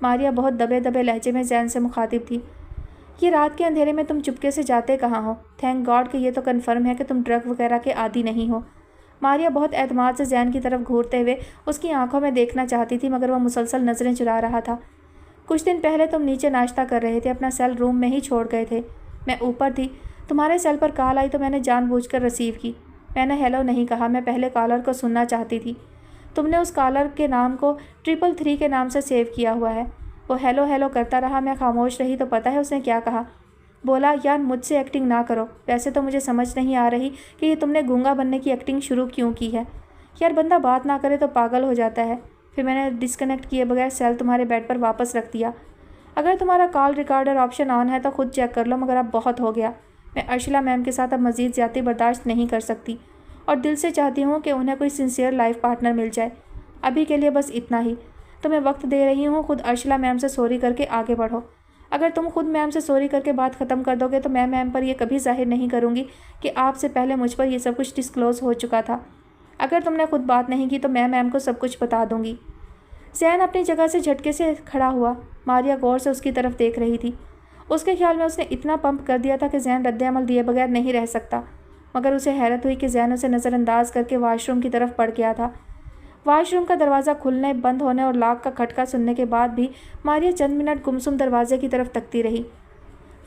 ماریہ بہت دبے دبے لہجے میں زین سے مخاطب تھی۔ یہ رات کے اندھیرے میں تم چپکے سے جاتے کہاں ہو؟ تھینک گاڈ کہ یہ تو کنفرم ہے کہ تم ڈرگ وغیرہ کے عادی نہیں ہو۔ ماریہ بہت اعتماد سے زین کی طرف گھورتے ہوئے اس کی آنکھوں میں دیکھنا چاہتی تھی، مگر وہ مسلسل نظریں چرا رہا تھا۔ کچھ دن پہلے تم نیچے ناشتہ کر رہے تھے، اپنا سیل روم میں ہی چھوڑ گئے تھے۔ میں اوپر تھی، تمہارے سیل پر کال آئی تو میں نے جان بوجھ کر ریسیو کی۔ میں نے ہیلو نہیں کہا، میں پہلے کالر کو سننا چاہتی تھی۔ تم نے اس کالر کے نام کو 333 کے نام سے سیو کیا ہوا ہے۔ وہ ہیلو ہیلو کرتا رہا، میں خاموش رہی تو پتہ ہے اس نے کیا کہا؟ بولا، یار مجھ سے ایکٹنگ نہ کرو، ویسے تو مجھے سمجھ نہیں آ رہی کہ یہ تم نے گونگا بننے کی ایکٹنگ شروع کیوں کی ہے۔ یار بندہ بات نہ کرے تو پاگل ہو جاتا ہے۔ پھر میں نے ڈسکنیکٹ کیے بغیر سیل تمہارے بیڈ پر واپس رکھ دیا۔ اگر تمہارا کال ریکارڈر آپشن آن ہے تو خود چیک کر لو، مگر اب بہت ہو گیا۔ میں ارشلا میم کے ساتھ اب مزید زیادتی برداشت نہیں کر سکتی اور دل سے چاہتی ہوں کہ انہیں کوئی سنسیئر لائف پارٹنر مل جائے۔ ابھی کے لیے بس اتنا ہی۔ تمہیں وقت دے رہی ہوں، خود ارشلا میم سے سوری کر کے آگے بڑھو۔ اگر تم خود میم سے سوری کر کے بات ختم کر دو گے تو میں میم پر یہ کبھی ظاہر نہیں کروں گی کہ آپ سے پہلے مجھ پر یہ سب کچھ ڈسکلوز ہو چکا تھا۔ اگر تم نے خود بات نہیں کی تو میں میم کو سب کچھ بتا دوں گی۔ زین اپنی جگہ سے جھٹکے سے کھڑا ہوا۔ ماریہ غور سے اس کی طرف دیکھ رہی تھی۔ اس کے خیال میں اس نے اتنا پمپ کر دیا تھا کہ زین رد عمل دیے بغیر نہیں رہ سکتا، مگر اسے حیرت ہوئی کہ زین اسے نظر انداز کر کے واش روم کی طرف بڑھ گیا تھا۔ واش روم کا دروازہ کھلنے، بند ہونے اور لاک کا کھٹکا سننے کے بعد بھی ماریہ چند منٹ گمسم دروازے کی طرف تکتی رہی۔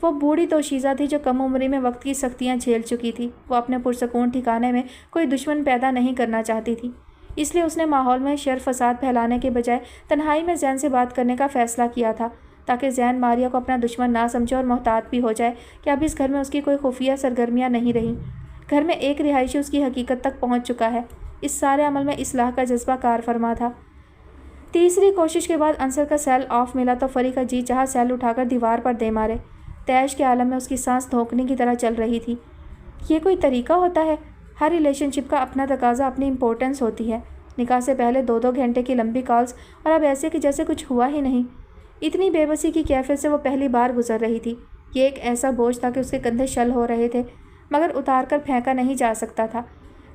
وہ بوڑھی توشیزہ تھی جو کم عمری میں وقت کی سختیاں جھیل چکی تھی۔ وہ اپنے پرسکون ٹھکانے میں کوئی دشمن پیدا نہیں کرنا چاہتی تھی، اس لیے اس نے ماحول میں شر فساد پھیلانے کے بجائے تنہائی میں زین سے بات کرنے کا فیصلہ کیا تھا، تاکہ زین ماریہ کو اپنا دشمن نہ سمجھے اور محتاط بھی ہو جائے کہ اب اس گھر میں اس کی کوئی خفیہ سرگرمیاں نہیں رہیں۔ گھر میں ایک رہائشی اس کی حقیقت تک پہنچ چکا ہے۔ اس سارے عمل میں اصلاح کا جذبہ کار فرما تھا۔ تیسری کوشش کے بعد عنصر کا سیل آف ملا تو فری کا جی چاہا سیل اٹھا کر دیوار پر دے مارے۔ تیش کے عالم میں اس کی سانس دھونکنے کی طرح چل رہی تھی۔ یہ کوئی طریقہ ہوتا ہے؟ ہر ریلیشن شپ کا اپنا تقاضا، اپنی امپورٹنس ہوتی ہے۔ نکاح سے پہلے 2-2 گھنٹے کی لمبی کالز اور اب ایسے کہ جیسے کچھ ہوا ہی نہیں۔ اتنی بے بسی کی کیفیت سے وہ پہلی بار گزر رہی تھی۔ یہ ایک ایسا بوجھ تھا کہ اس کے کندھے شل ہو رہے تھے، مگر اتار کر پھینکا نہیں جا سکتا تھا۔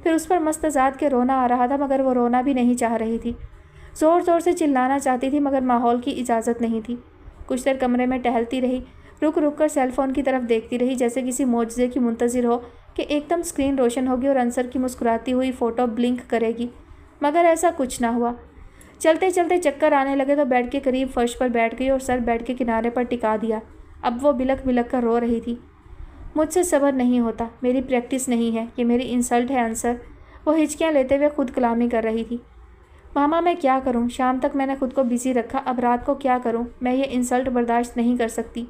پھر اس پر مستزاد کے رونا آ رہا تھا، مگر وہ رونا بھی نہیں چاہ رہی تھی۔ زور زور سے چلانا چاہتی تھی، مگر ماحول کی اجازت نہیں تھی۔ کچھ دیر کمرے میں ٹہلتی رہی، رک رک کر سیل فون کی طرف دیکھتی رہی، جیسے کسی معجزے کی منتظر ہو کہ ایک دم اسکرین روشن ہوگی اور عنصر کی مسکراتی ہوئی فوٹو بلنک کرے گی، مگر ایسا کچھ نہ ہوا۔ چلتے چلتے چکر آنے لگے تو بیڈ کے قریب فرش پر بیٹھ گئی اور سر بیڈ کے کنارے پر ٹکا دیا۔ اب وہ بلک بلک کر رو رہی تھی۔ مجھ سے صبر نہیں ہوتا، میری پریکٹس نہیں ہے، یہ میری انسلٹ ہے عنصر۔ وہ ہچکیاں لیتے ہوئے خود کلامی کر رہی تھی۔ ماما میں کیا کروں؟ شام تک میں نے خود کو بزی رکھا، اب رات کو کیا کروں؟ میں یہ انسلٹ برداشت نہیں کر سکتی۔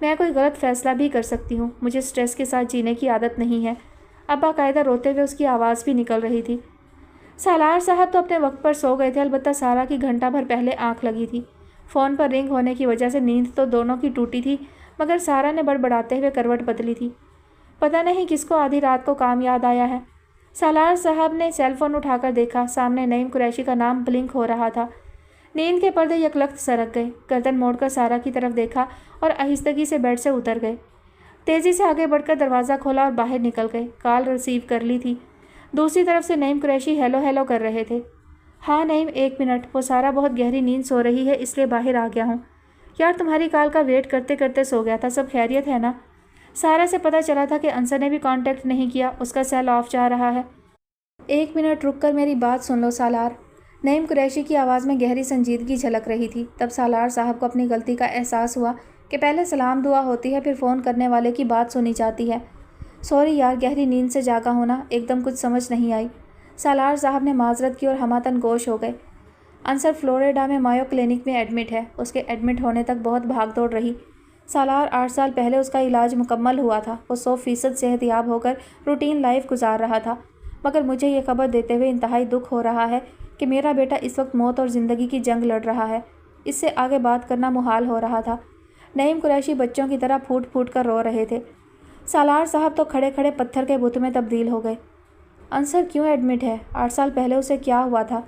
میں کوئی غلط فیصلہ بھی کر سکتی ہوں، مجھے سٹریس کے ساتھ جینے کی عادت نہیں ہے۔ اب باقاعدہ روتے ہوئے اس کی آواز بھی نکل رہی تھی۔ سالار صاحب تو اپنے وقت پر سو گئے تھے، البتہ سارا کی گھنٹہ بھر پہلے آنکھ لگی تھی۔ فون پر رنگ ہونے کی وجہ سے نیند تو دونوں کی ٹوٹی تھی، مگر سارا نے بڑبڑاتے ہوئے کروٹ بدلی تھی۔ پتہ نہیں کس کو آدھی رات کو کام یاد آیا ہے۔ سالار صاحب نے سیل فون اٹھا کر دیکھا، سامنے نعیم قریشی کا نام بلنک ہو رہا تھا۔ نیند کے پردے یکلخت سرک گئے، گردن موڑ کر سارا کی طرف دیکھا اور آہستگی سے بیڈ سے اتر گئے۔ تیزی سے آگے بڑھ کر دروازہ کھولا اور باہر نکل گئے۔ کال ریسیو کر لی تھی۔ دوسری طرف سے نعیم قریشی ہیلو ہیلو کر رہے تھے۔ ہاں نعیم، 1 منٹ، وہ سارا بہت گہری نیند سو رہی ہے، اس لیے باہر آ گیا ہوں۔ یار تمہاری کال کا ویٹ کرتے کرتے سو گیا تھا، سب خیریت ہے نا؟ سارا سے پتہ چلا تھا کہ عنصر نے بھی کانٹیکٹ نہیں کیا، اس کا سیل آف جا رہا ہے۔ 1 منٹ رک کر میری بات سن لو سالار۔ نعیم قریشی کی آواز میں گہری سنجیدگی جھلک رہی تھی۔ تب سالار صاحب کو اپنی غلطی کا احساس ہوا کہ پہلے سلام دعا ہوتی ہے، پھر فون کرنے والے کی بات سنی جاتی ہے۔ سوری یار، گہری نیند سے جاگا ہونا، ایک دم کچھ سمجھ نہیں آئی۔ سالار صاحب نے معذرت کی اور ہماتن گوش ہو گئے۔ عنصر فلوریڈا میں مایو کلینک میں ایڈمٹ ہے۔ اس کے ایڈمٹ ہونے تک بہت بھاگ دوڑ رہی۔ سالار 8 سال پہلے اس کا علاج مکمل ہوا تھا۔ وہ 100% صحت یاب ہو کر روٹین لائف گزار رہا تھا، مگر مجھے یہ خبر دیتے ہوئے انتہائی دکھ ہو رہا ہے کہ میرا بیٹا اس وقت موت اور زندگی کی جنگ لڑ رہا ہے۔ اس سے آگے بات کرنا محال ہو رہا تھا۔ نعیم قریشی بچوں کی طرح پھوٹ پھوٹ کر رو رہے تھے۔ سالار صاحب تو کھڑے کھڑے پتھر کے بت میں تبدیل ہو گئے۔ عنصر کیوں ایڈمٹ ہے؟ 8 سال پہلے اسے کیا ہوا تھا؟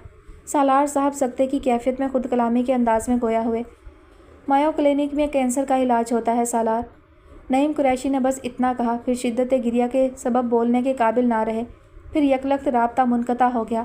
سالار صاحب سکتے کی کیفیت میں خود کلامی کے انداز میں گویا ہوئے۔ مایو کلینک میں کینسر کا علاج ہوتا ہے سالار۔ نعیم قریشی نے بس اتنا کہا، پھر شدت گریہ کے سبب بولنے کے قابل نہ رہے، پھر یکلخت رابطہ منقطع ہو گیا۔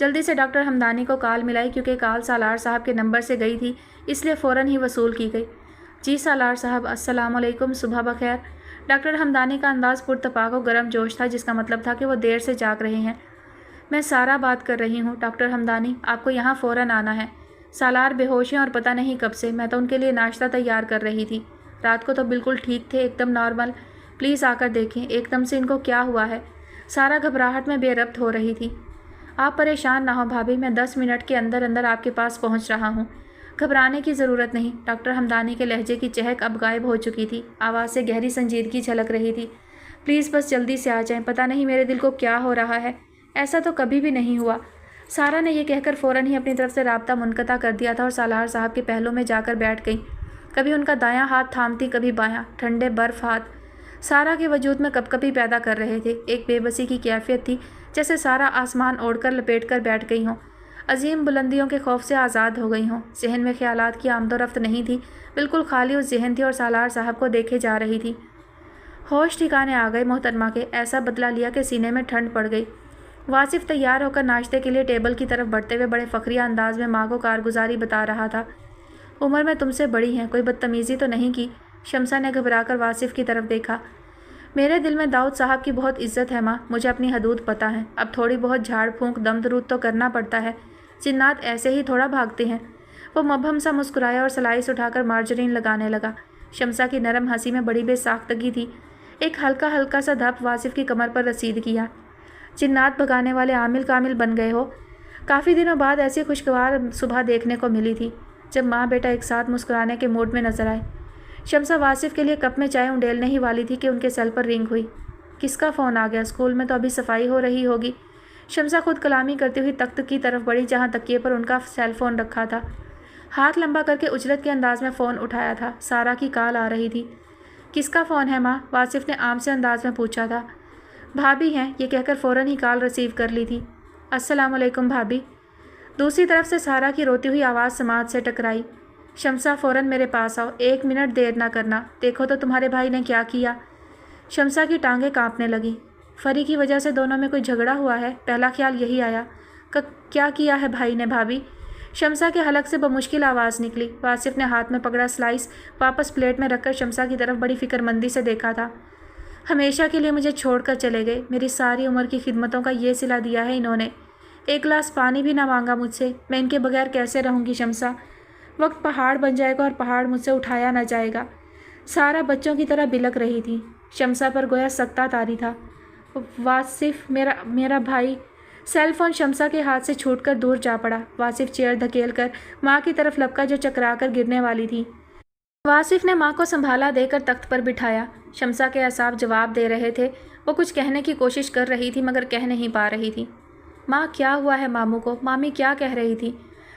جلدی سے ڈاکٹر ہمدانی کو کال ملائی کیونکہ کال سالار صاحب کے نمبر سے گئی تھی، اس لیے فوراً ہی وصول کی گئی۔ جی سالار صاحب، السلام علیکم، صبح بخیر۔ ڈاکٹر ہمدانی کا انداز پرتپاک و گرم جوش تھا، جس کا مطلب تھا کہ وہ دیر سے جاگ رہے ہیں۔ میں سارا بات کر رہی ہوں ڈاکٹر ہمدانی، آپ کو یہاں فوراً آنا ہے۔ سالار بے ہوش ہیں اور پتہ نہیں کب سے، میں تو ان کے لیے ناشتہ تیار کر رہی تھی۔ رات کو تو بالکل ٹھیک تھے، ایک دم نارمل۔ پلیز آ کر دیکھیں ایک دم سے ان کو کیا ہوا ہے۔ سارا گھبراہٹ میں بے ربط ہو رہی تھی۔ آپ پریشان نہ ہو بھابھی، میں 10 منٹ کے اندر اندر آپ کے پاس پہنچ رہا ہوں۔ گھبرانے کی ضرورت نہیں۔ ڈاکٹر ہمدانی کے لہجے کی چہک اب غائب ہو چکی تھی، آواز سے گہری سنجیدگی جھلک رہی تھی۔ پلیز بس جلدی سے آ جائیں، پتہ نہیں میرے دل کو کیا ہو رہا ہے، ایسا تو کبھی بھی نہیں ہوا۔ سارا نے یہ کہہ کر فوراً ہی اپنی طرف سے رابطہ منقطع کر دیا تھا اور سالار صاحب کے پہلو میں جا کر بیٹھ گئی۔ کبھی ان کا دایاں ہاتھ تھامتی، کبھی بایاں، ٹھنڈے برف ہاتھ سارا کے وجود میں کپکپی پیدا کر رہے تھے۔ ایک بے بسی کی کیفیت تھی، جیسے سارا آسمان اوڑھ کر لپیٹ کر بیٹھ گئی ہوں، عظیم بلندیوں کے خوف سے آزاد ہو گئی ہوں۔ ذہن میں خیالات کی آمد و رفت نہیں تھی، بالکل خالی و ذہن تھی اور سالار صاحب کو دیکھے جا رہی تھی۔ ہوش ٹھکانے آ گئے محترمہ کے، ایسا بدلا لیا کہ سینے میں ٹھنڈ پڑ گئی۔ واصف تیار ہو کر ناشتے کے لیے ٹیبل کی طرف بڑھتے ہوئے بڑے فخریہ انداز میں ماں کو کارگزاری بتا رہا تھا۔ عمر میں تم سے بڑی ہیں، کوئی بدتمیزی تو نہیں کی؟ شمسا نے گھبرا کر واصف کی طرف دیکھا۔ میرے دل میں داؤد صاحب کی بہت عزت ہے ماں، مجھے اپنی حدود پتہ ہے۔ اب تھوڑی بہت جھاڑ پھونک دم درود تو کرنا پڑتا ہے، جنات ایسے ہی تھوڑا بھاگتے ہیں۔ وہ مبہم سا مسکرایا اور سلائس اٹھا کر مارجرین لگانے لگا۔ شمسا کی نرم ہنسی میں بڑی بے ساختگی تھی۔ ایک ہلکا ہلکا سا دھپ واصف کی کمر پر رسید کیا۔ جنات بھگانے والے عامل کامل بن گئے ہو۔ کافی دنوں بعد ایسی خوشگوار صبح دیکھنے کو ملی تھی جب ماں بیٹا ایک ساتھ مسکرانے کے موڈ میں نظر آئے۔ شمسا واصف کے لیے کپ میں چائے انڈیلنے ہی والی تھی کہ ان کے سیل پر رنگ ہوئی۔ کس کا فون آ گیا؟ اسکول میں تو ابھی صفائی ہو رہی ہوگی۔ شمسا خود کلامی کرتی ہوئی تخت کی طرف بڑھی جہاں تکیے پر ان کا سیل فون رکھا تھا۔ ہاتھ لمبا کر کے اجلت کے انداز میں فون اٹھایا تھا۔ سارا کی کال آ رہی تھی۔ کس کا فون ہے ماں؟ واصف نے عام سے انداز میں پوچھا تھا۔ بھابھی ہیں، یہ کہہ کر فوراً ہی کال ریسیو کر لی تھی۔ السلام علیکم بھابھی۔ دوسری طرف سے سارا کی روتی ہوئی آواز سماعت سے ٹکرائی۔ شمسا فوراً میرے پاس آؤ، 1 منٹ دیر نہ کرنا، دیکھو تو تمہارے بھائی نے کیا کیا۔ شمسا کی ٹانگیں کانپنے لگیں۔ فری کی وجہ سے دونوں میں کوئی جھگڑا ہوا ہے، پہلا خیال یہی آیا۔ کیا کیا ہے بھائی نے بھابھی؟ شمسا کے حلق سے بمشکل آواز نکلی۔ واصف نے ہاتھ میں پکڑا سلائس واپس پلیٹ میں رکھ کر شمسا کی طرف بڑی فکر مندی سے دیکھا تھا۔ ہمیشہ کے لیے مجھے چھوڑ کر چلے گئے، میری ساری عمر کی خدمتوں کا یہ صلہ دیا ہے انہوں نے، ایک گلاس پانی بھی نہ مانگا مجھ سے۔ میں ان کے بغیر کیسے رہوں گی شمسا؟ وقت پہاڑ بن جائے گا اور پہاڑ مجھ سے اٹھایا نہ جائے گا۔ سارا بچوں کی طرح بلک رہی تھی۔ شمسا پر گویا سکتہ طاری تھا۔ واصف میرا بھائی۔ سیل فون شمسا کے ہاتھ سے چھوٹ کر دور جا پڑا۔ واصف چیئر دھکیل کر ماں کی طرف لپکا جو چکرا کر گرنے والی تھی۔ واصف نے ماں کو سنبھالا دے کر تخت پر بٹھایا۔ شمسا کے اعصاب جواب دے رہے تھے، وہ کچھ کہنے کی کوشش کر رہی تھی مگر کہہ نہیں پا رہی تھی۔ ماں کیا ہوا ہے ماموں کو؟ مامی کیا کہہ رہی تھی؟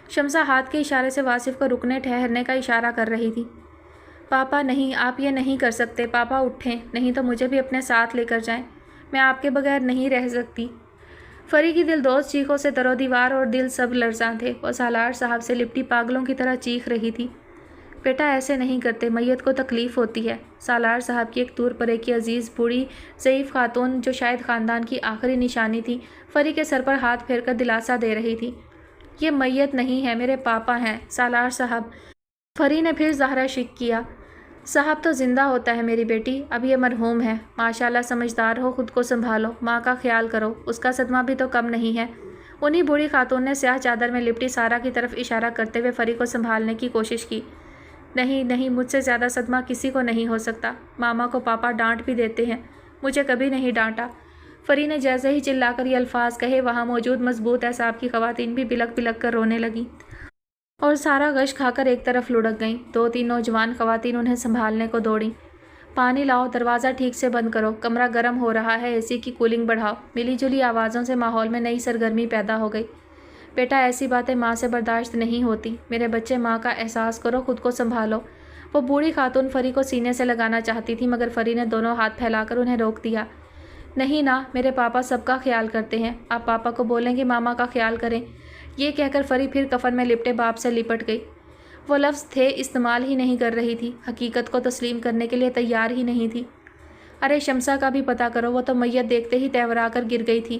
شمسا ہاتھ کے اشارے سے واصف کو رکنے ٹھہرنے کا اشارہ کر رہی تھی۔ پاپا نہیں، آپ یہ نہیں کر سکتے، پاپا اٹھیں، نہیں تو مجھے بھی اپنے ساتھ لے کر جائیں، میں آپ کے بغیر نہیں رہ سکتی۔ فری کی دل دوز چیخوں سے در و دیوار اور دل سب لرزاں تھے۔ وہ سالار صاحب سے لپٹی پاگلوں کی طرح چیخ رہی تھی۔ بیٹا ایسے نہیں کرتے، میت کو تکلیف ہوتی ہے۔ سالار صاحب کی ایک طور پرے کی عزیز بوڑھی ضعیف خاتون جو شاید خاندان کی آخری نشانی تھی، فری کے سر پر ہاتھ پھیر کر دلاسا دے رہی تھی۔ یہ میت نہیں ہے، میرے پاپا ہیں سالار صاحب۔ فری نے پھر زہرہ شک کیا۔ صاحب تو زندہ ہوتا ہے میری بیٹی، اب یہ مرحوم ہے۔ ماشاءاللہ سمجھدار ہو، خود کو سنبھالو، ماں کا خیال کرو، اس کا صدمہ بھی تو کم نہیں ہے۔ انہی بوڑھی خاتون نے سیاہ چادر میں لپٹی سارا کی طرف اشارہ کرتے ہوئے فری کو سنبھالنے کی کوشش کی۔ نہیں نہیں، مجھ سے زیادہ صدمہ کسی کو نہیں ہو سکتا۔ ماما کو پاپا ڈانٹ بھی دیتے ہیں، مجھے کبھی نہیں ڈانٹا۔ فری نے جیسے ہی چلا کر یہ الفاظ کہے، وہاں موجود مضبوط اعصاب کی خواتین بھی بلک بلک کر رونے لگیں اور سارا غش کھا کر ایک طرف لڑک گئیں۔ 2-3 نوجوان خواتین انہیں سنبھالنے کو دوڑیں۔ پانی لاؤ، دروازہ ٹھیک سے بند کرو، کمرہ گرم ہو رہا ہے، اے سی کی کولنگ بڑھاؤ۔ ملی جلی آوازوں سے ماحول میں نئی سرگرمی پیدا ہو گئی۔ بیٹا ایسی باتیں ماں سے برداشت نہیں ہوتی، میرے بچے ماں کا احساس کرو، خود کو سنبھالو۔ وہ بوڑھی خاتون فری کو سینے سے لگانا چاہتی تھی مگر فری نے دونوں ہاتھ پھیلا کر انہیں روک دیا۔ نہیں نا، میرے پاپا سب کا خیال کرتے ہیں، آپ پاپا کو بولیں کہ ماما کا خیال کریں۔ یہ کہہ کر فری پھر کفن میں لپٹے باپ سے لپٹ گئی۔ وہ لفظ تھے استعمال ہی نہیں کر رہی تھی، حقیقت کو تسلیم کرنے کے لیے تیار ہی نہیں تھی۔ ارے شمسا کا بھی پتہ کرو، وہ تو میت دیکھتے ہی تیورا کر گر گئی تھی۔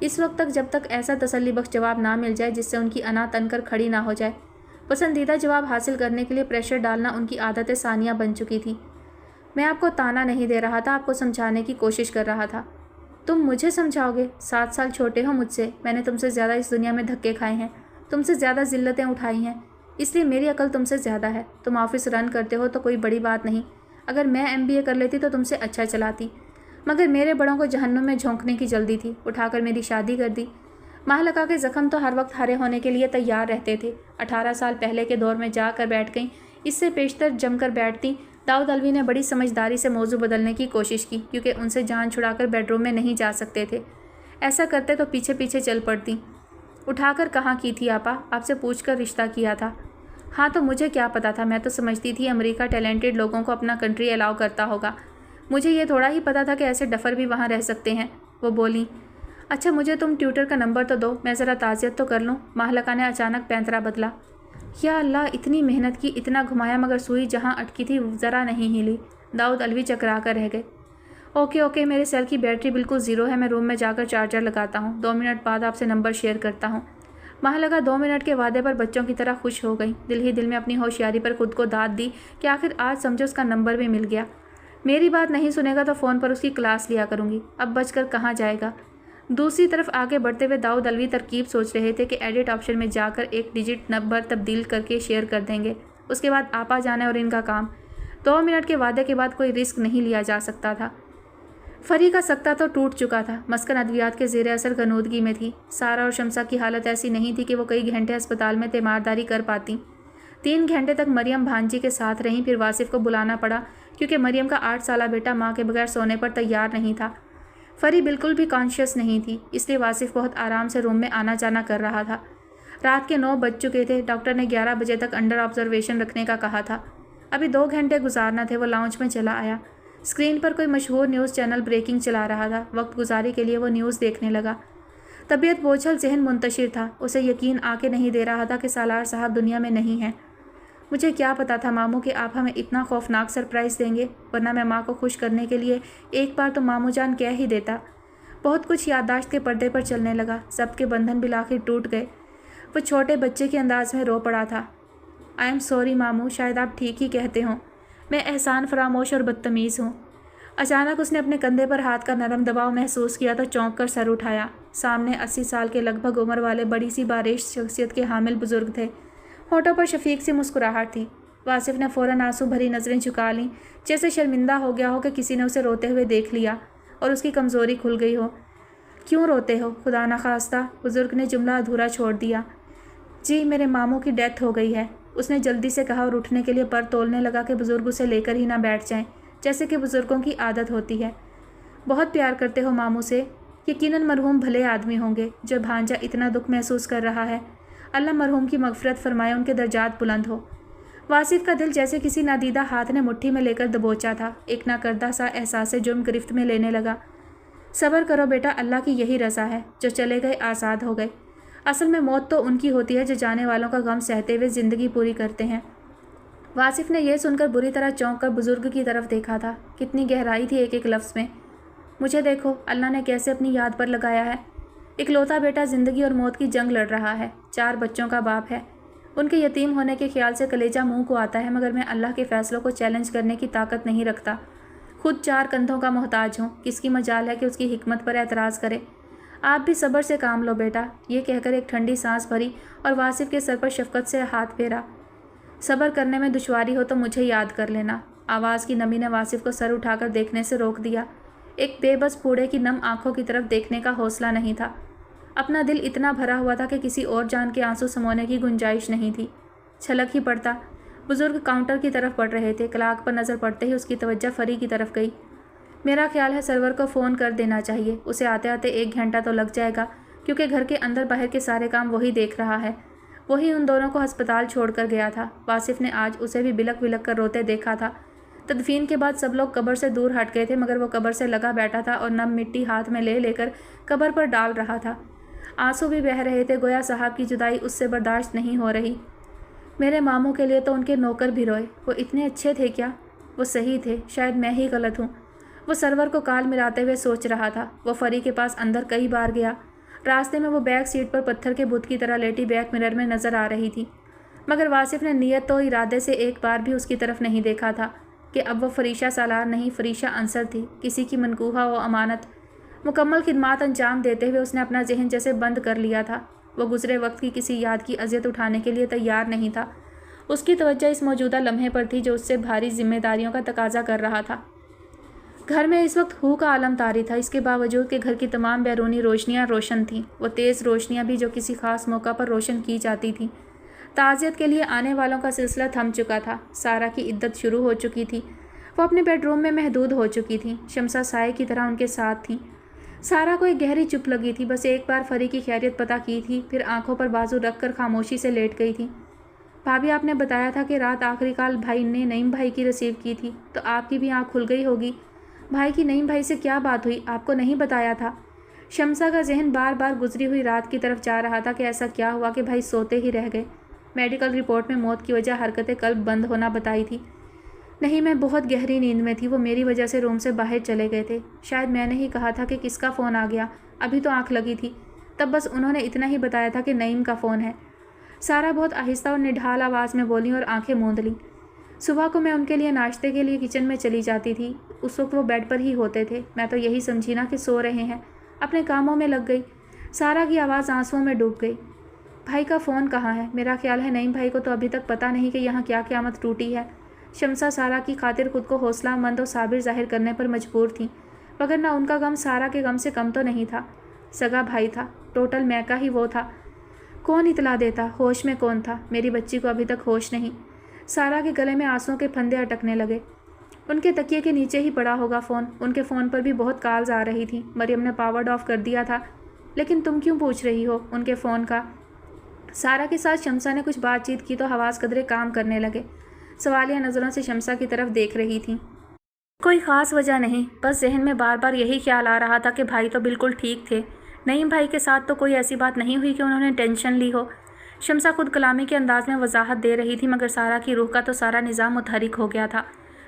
اس وقت تک جب تک ایسا تسلی بخش جواب نہ مل جائے جس سے ان کی انا تن کر کھڑی نہ ہو جائے۔ پسندیدہ جواب حاصل کرنے کے لیے پریشر ڈالنا ان کی عادت ثانیہ بن چکی تھی۔ میں آپ کو تانا نہیں دے رہا تھا، آپ کو سمجھانے کی کوشش کر رہا تھا۔ تم مجھے سمجھاؤ گے؟ 7 سال چھوٹے ہو مجھ سے، میں نے تم سے زیادہ اس دنیا میں دھکے کھائے ہیں، تم سے زیادہ ذلتیں اٹھائی ہیں، اس لیے میری عقل تم سے زیادہ ہے۔ تم آفس رن کرتے ہو تو کوئی بڑی بات نہیں، اگر میں MBA کر لیتی تو تم سے اچھا چلاتی، مگر میرے بڑوں کو جہنم میں جھونکنے کی جلدی تھی، اٹھا کر میری شادی کر دی۔ مہلکہ کے زخم تو ہر وقت ہرے ہونے کے لیے تیار رہتے تھے۔ 18 سال پہلے کے دور میں جا کر بیٹھ گئیں، اس سے پیشتر جم کر بیٹھتی۔ داؤد الوی نے بڑی سمجھداری سے موضوع بدلنے کی کوشش کی، کیونکہ ان سے جان چھڑا کر بیڈ روم میں نہیں جا سکتے تھے، ایسا کرتے تو پیچھے پیچھے چل پڑتی۔ اٹھا کر کہاں کی تھی آپا؟ آپ سے پوچھ کر رشتہ کیا تھا۔ ہاں تو مجھے کیا پتا تھا، میں تو سمجھتی تھی امریکہ ٹیلنٹڈ لوگوں کو اپنا کنٹری الاؤ کرتا ہوگا، مجھے یہ تھوڑا ہی پتا تھا کہ ایسے ڈفر بھی وہاں رہ سکتے ہیں۔ وہ بولیں، اچھا مجھے تم ٹیوٹر کا نمبر تو دو، میں ذرا تعزیت تو کر لوں۔ مہلکہ نے اچانک پینترا بدلا۔ یا اللہ، اتنی محنت کی، اتنا گھمایا، مگر سوئی جہاں اٹکی تھی ذرا نہیں ہلی۔ داؤد الوی چکرا کر رہ گئے۔ اوکے میرے سیل کی بیٹری بالکل 0 ہے، میں روم میں جا کر چارجر لگاتا ہوں، 2 منٹ بعد آپ سے نمبر شیئر کرتا ہوں۔ مہلکہ 2 منٹ کے وعدے پر بچوں کی طرح خوش ہو گئی، دل ہی دل میں اپنی ہوشیاری پر خود کو داد دی کہ آخر آج سمجھو اس کا نمبر بھی مل گیا۔ میری بات نہیں سنے گا تو فون پر اس کی کلاس لیا کروں گی، اب بچ کر کہاں جائے گا۔ دوسری طرف آگے بڑھتے ہوئے داؤد الوی ترکیب سوچ رہے تھے کہ ایڈٹ آپشن میں جا کر 1 ڈیجٹ نمبر تبدیل کر کے شیئر کر دیں گے، اس کے بعد آپا جانے اور ان کا کام۔ 2 منٹ کے وعدے کے بعد کوئی رسک نہیں لیا جا سکتا تھا۔ فری کا سکتہ تو ٹوٹ چکا تھا، مسکن ادویات کے زیر اثر غنودگی میں تھی۔ سارا اور شمسا کی حالت ایسی نہیں تھی کہ وہ کئی گھنٹے اسپتال میں تیمارداری کر پاتی۔ 3 گھنٹے تک مریم بھانجی کے ساتھ رہیں، پھر واصف کو بلانا پڑا کیونکہ مریم کا 8 سالہ بیٹا ماں کے بغیر سونے پر تیار نہیں تھا۔ فری بالکل بھی کانشیس نہیں تھی، اس لیے واصف بہت آرام سے روم میں آنا جانا کر رہا تھا۔ رات کے 9 بج چکے تھے، ڈاکٹر نے 11 بجے تک انڈر آبزرویشن رکھنے کا کہا تھا۔ ابھی 2 گھنٹے گزارنا تھے۔ وہ لاؤنج میں چلا آیا۔ اسکرین پر کوئی مشہور نیوز چینل بریکنگ چلا رہا تھا، وقت گزاری کے لیے وہ نیوز دیکھنے لگا۔ طبیعت بوجھل، ذہن منتشر تھا، اسے یقین آ کے نہیں دے رہا تھا کہ سالار صاحب دنیا میں نہیں ہیں۔ مجھے کیا پتا تھا ماموں کہ آپ ہمیں اتنا خوفناک سرپرائز دیں گے، ورنہ میں ماں کو خوش کرنے کے لیے ایک بار تو ماموں جان کہہ ہی دیتا۔ بہت کچھ یادداشت کے پردے پر چلنے لگا، سب کے بندھن بالآخر ٹوٹ گئے۔ وہ چھوٹے بچے کے انداز میں رو پڑا تھا۔ آئی ایم سوری ماموں، شاید آپ ٹھیک ہی کہتے ہوں، میں احسان فراموش اور بدتمیز ہوں۔ اچانک اس نے اپنے کندھے پر ہاتھ کا نرم دباؤ محسوس کیا تو چونک کر سر اٹھایا۔ سامنے 80 سال کے لگ بھگ عمر والے بڑی سی باریش شخصیت کے حامل بزرگ تھے، ہونٹوں پر شفیق سی مسکراہٹ تھی۔ واصف نے فوراً آنسو بھری نظریں جھکا لیں، جیسے شرمندہ ہو گیا ہو کہ کسی نے اسے روتے ہوئے دیکھ لیا اور اس کی کمزوری کھل گئی ہو۔ کیوں روتے ہو؟ خدا نخواستہ، بزرگ نے جملہ ادھورا چھوڑ دیا۔ جی میرے ماموں کی ڈیتھ ہو گئی ہے، اس نے جلدی سے کہا اور اٹھنے کے لیے پر تولنے لگا کہ بزرگ اسے لے کر ہی نہ بیٹھ جائیں، جیسے کہ بزرگوں کی عادت ہوتی ہے۔ بہت پیار کرتے ہو ماموں سے، یقیناً مرحوم بھلے آدمی ہوں گے جو بھانجا اتنا دکھ محسوس کر رہا ہے۔ اللہ مرحوم کی مغفرت فرمائے، ان کے درجات بلند ہو۔ واصف کا دل جیسے کسی نادیدہ ہاتھ نے مٹھی میں لے کر دبوچا تھا، ایک ناکردہ سا احساس جرم گرفت میں لینے لگا۔ صبر کرو بیٹا، اللہ کی یہی رضا ہے، جو چلے گئے آزاد ہو گئے۔ اصل میں موت تو ان کی ہوتی ہے جو جانے والوں کا غم سہتے ہوئے زندگی پوری کرتے ہیں۔ واصف نے یہ سن کر بری طرح چونک کر بزرگ کی طرف دیکھا تھا، کتنی گہرائی تھی ایک ایک لفظ میں۔ مجھے دیکھو، اللہ نے کیسے اپنی یاد پر لگایا ہے۔ اکلوتا بیٹا زندگی اور موت کی جنگ لڑ رہا ہے، 4 بچوں کا باپ ہے، ان کے یتیم ہونے کے خیال سے کلیجہ منہ کو آتا ہے، مگر میں اللہ کے فیصلوں کو چیلنج کرنے کی طاقت نہیں رکھتا۔ خود 4 کندھوں کا محتاج ہوں، کس کی مجال ہے کہ اس کی حکمت پر اعتراض کرے۔ آپ بھی صبر سے کام لو بیٹا، یہ کہہ کر ایک ٹھنڈی سانس بھری اور واصف کے سر پر شفقت سے ہاتھ پھیرا۔ صبر کرنے میں دشواری ہو تو مجھے یاد کر لینا۔ آواز کی نمی نے واصف کو سر اٹھا کر دیکھنے سے روک دیا۔ ایک بے بس بوڑھے کی نم آنکھوں کی طرف دیکھنے کا حوصلہ نہیں تھا۔ اپنا دل اتنا بھرا ہوا تھا کہ کسی اور جان کے آنسو سمونے کی گنجائش نہیں تھی۔ چھلک ہی پڑتا۔ بزرگ کاؤنٹر کی طرف بڑھ رہے تھے، کلاک پر نظر پڑتے ہی اس کی توجہ فری کی طرف گئی۔ میرا خیال ہے سرور کو فون کر دینا چاہیے، اسے آتے آتے 1 گھنٹہ تو لگ جائے گا، کیونکہ گھر کے اندر باہر کے سارے کام وہی دیکھ رہا ہے۔ وہی ان دونوں کو ہسپتال چھوڑ کر گیا تھا۔ واصف نے آج اسے بھی بلک بلک کر روتے دیکھا تھا۔ تدفین کے بعد سب لوگ قبر سے دور ہٹ گئے تھے، مگر وہ قبر سے لگا بیٹھا تھا اور نم مٹی ہاتھ میں لے کر قبر پر ڈال رہا تھا۔ آنسو بھی بہہ رہے تھے، گویا صاحب کی جدائی اس سے برداشت نہیں ہو رہی۔ میرے ماموں کے لیے تو ان کے نوکر بھی روئے، وہ اتنے اچھے تھے کیا؟ وہ صحیح تھے، شاید میں ہی غلط ہوں۔ وہ سرور کو کال ملاتے ہوئے سوچ رہا تھا۔ وہ فری کے پاس اندر کئی بار گیا، راستے میں وہ بیک سیٹ پر پتھر کے بت کی طرح لیٹی بیک مرر میں نظر آ رہی تھی، مگر واصف نے نیت تو ارادے سے ایک بار بھی اس کی طرف نہیں دیکھا تھا کہ اب وہ فریشہ سالار نہیں، فریشہ انصر تھی، کسی کی منقوہہ و امانت۔ مکمل خدمات انجام دیتے ہوئے اس نے اپنا ذہن جیسے بند کر لیا تھا۔ وہ گزرے وقت کی کسی یاد کی اذیت اٹھانے کے لیے تیار نہیں تھا۔ اس کی توجہ اس موجودہ لمحے پر تھی جو اس سے بھاری ذمہ داریوں کا تقاضا کر رہا تھا۔ گھر میں اس وقت ہو کا عالم طاری تھا، اس کے باوجود کہ گھر کی تمام بیرونی روشنیاں روشن تھیں، وہ تیز روشنیاں بھی جو کسی خاص موقع پر روشن کی جاتی تھیں۔ تعزیت کے لیے آنے والوں کا سلسلہ تھم چکا تھا، سارا کی عدت شروع ہو چکی تھی، وہ اپنے بیڈ روم میں محدود ہو چکی تھیں، شمسا سائے کی طرح ان کے ساتھ تھیں۔ سارا کو ایک گہری چپ لگی تھی، بس ایک بار فری کی خیریت پتہ کی تھی، پھر آنکھوں پر بازو رکھ کر خاموشی سے لیٹ گئی تھی۔ بھابھی، آپ نے بتایا تھا کہ رات آخری کال بھائی نے نعیم بھائی کی ریسیو کی تھی، تو آپ کی بھی آنکھ کھل گئی ہوگی۔ بھائی کی نعیم بھائی سے کیا بات ہوئی، آپ کو نہیں بتایا تھا؟ شمسا کا ذہن بار بار گزری ہوئی رات کی طرف جا رہا تھا کہ ایسا کیا ہوا کہ بھائی سوتے ہی رہ گئے۔ میڈیکل رپورٹ میں موت کی وجہ حرکت قلب بند ہونا بتائی تھی۔ نہیں، میں بہت گہری نیند میں تھی، وہ میری وجہ سے روم سے باہر چلے گئے تھے۔ شاید میں نے ہی کہا تھا کہ کس کا فون آ گیا، ابھی تو آنکھ لگی تھی، تب بس انہوں نے اتنا ہی بتایا تھا کہ نعیم کا فون ہے۔ سارا بہت آہستہ اور نڈھال آواز میں بولی اور آنکھیں موند لیں۔ صبح کو میں ان کے لیے ناشتے کے لیے کچن میں چلی جاتی تھی، اس وقت وہ بیڈ پر ہی ہوتے تھے، میں تو یہی سمجھی نا کہ سو رہے ہیں، اپنے کاموں میں لگ گئی۔ سارا کی آواز آنسوؤں میں ڈوب گئی۔ بھائی کا فون کہاں ہے؟ میرا خیال ہے نعیم بھائی کو تو ابھی تک پتہ نہیں کہ یہاں کیا قیامت ٹوٹی ہے۔ شمسا سارا کی خاطر خود کو حوصلہ مند و صابر ظاہر کرنے پر مجبور تھیں، مگر نہ ان کا غم سارا کے غم سے کم تو نہیں تھا۔ سگا بھائی تھا، ٹوٹل میں کا ہی وہ تھا، کون اطلاع دیتا، ہوش میں کون تھا؟ میری بچی کو ابھی تک ہوش نہیں۔ سارا کے گلے میں آنسوؤں کے پھندے اٹکنے لگے۔ ان کے تکیے کے نیچے ہی پڑا ہوگا فون، ان کے فون پر بھی بہت کالز آ رہی تھی، مریم نے پاورڈ آف کر دیا تھا۔ لیکن تم کیوں پوچھ رہی ہو ان کے فون کا؟ سارا کے ساتھ شمسا نے کچھ بات چیت کی تو حواس قدرے کام کرنے لگے، سوالیہ نظروں سے شمسا کی طرف دیکھ رہی تھیں۔ کوئی خاص وجہ نہیں، بس ذہن میں بار بار یہی خیال آ رہا تھا کہ بھائی تو بالکل ٹھیک تھے، نعیم بھائی کے ساتھ تو کوئی ایسی بات نہیں ہوئی کہ انہوں نے ٹینشن لی ہو۔ شمسا خود کلامی کے انداز میں وضاحت دے رہی تھی، مگر سارا کی روح کا تو سارا نظام متحرک ہو گیا تھا۔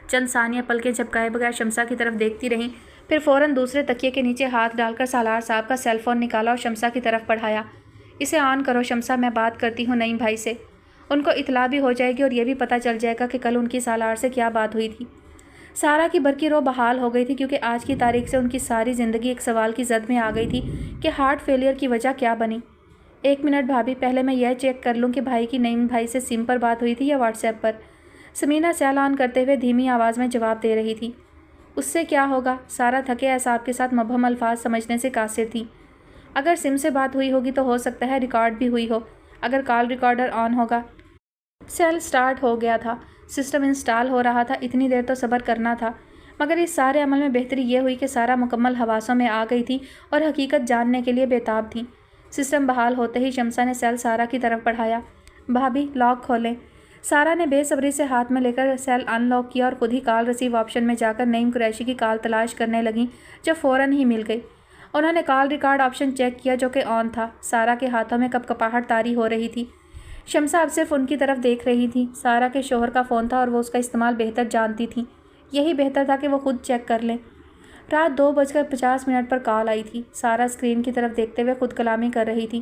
چند ثانیہ پلکیں جھپکائے بغیر شمسا کی طرف دیکھتی رہیں، پھر فوراً دوسرے تکیے کے نیچے ہاتھ ڈال کر سالار صاحب کا سیل فون نکالا اور شمسا کی طرف بڑھایا۔ اسے آن کرو شمسا، میں بات کرتی ہوں نعیم بھائی سے، ان کو اطلاع بھی ہو جائے گی اور یہ بھی پتہ چل جائے گا کہ کل ان کی سالار سے کیا بات ہوئی تھی۔ سارا کی برقی روح بحال ہو گئی تھی، کیونکہ آج کی تاریخ سے ان کی ساری زندگی ایک سوال کی زد میں آ گئی تھی کہ ہارٹ فیلئر کی وجہ کیا بنی۔ ایک منٹ بھابھی، پہلے میں یہ چیک کر لوں کہ بھائی کی نعیم بھائی سے سم پر بات ہوئی تھی یا واٹس ایپ پر۔ سمینہ سیل آن کرتے ہوئے دھیمی آواز میں جواب دے رہی تھی۔ اس سے کیا ہوگا؟ سارا تھکے اعصاب کے ساتھ مبہم الفاظ سمجھنے سے قاصر تھی۔ اگر سم سے بات ہوئی ہوگی تو ہو سکتا ہے ریکارڈ بھی ہوئی ہو، اگر کال ریکارڈر آن ہوگا۔ سیل سٹارٹ ہو گیا تھا، سسٹم انسٹال ہو رہا تھا، اتنی دیر تو صبر کرنا تھا، مگر اس سارے عمل میں بہتری یہ ہوئی کہ سارا مکمل حواسوں میں آ گئی تھی اور حقیقت جاننے کے لیے بےتاب تھیں۔ سسٹم بحال ہوتے ہی شمسا نے سیل سارا کی طرف بڑھایا۔ بھابھی لاک کھولیں۔ سارا نے بے صبری سے ہاتھ میں لے کر سیل ان لاک کیا اور خود ہی کال ریسیو آپشن میں جا کر نعیم قریشی کی کال تلاش کرنے لگیں، جو فوراً ہی مل گئی۔ انہوں نے کال ریکارڈ آپشن چیک کیا جو کہ آن تھا۔ سارا کے ہاتھوں میں کپ کپاہٹ طاری ہو رہی تھی۔ شمسا اب صرف ان کی طرف دیکھ رہی تھی۔ سارا کے شوہر کا فون تھا اور وہ اس کا استعمال بہتر جانتی تھیں، یہی بہتر تھا کہ وہ خود چیک کر لیں۔ رات 2:50 پر کال آئی تھی۔ سارا اسکرین کی طرف دیکھتے ہوئے خود کلامی کر رہی تھی،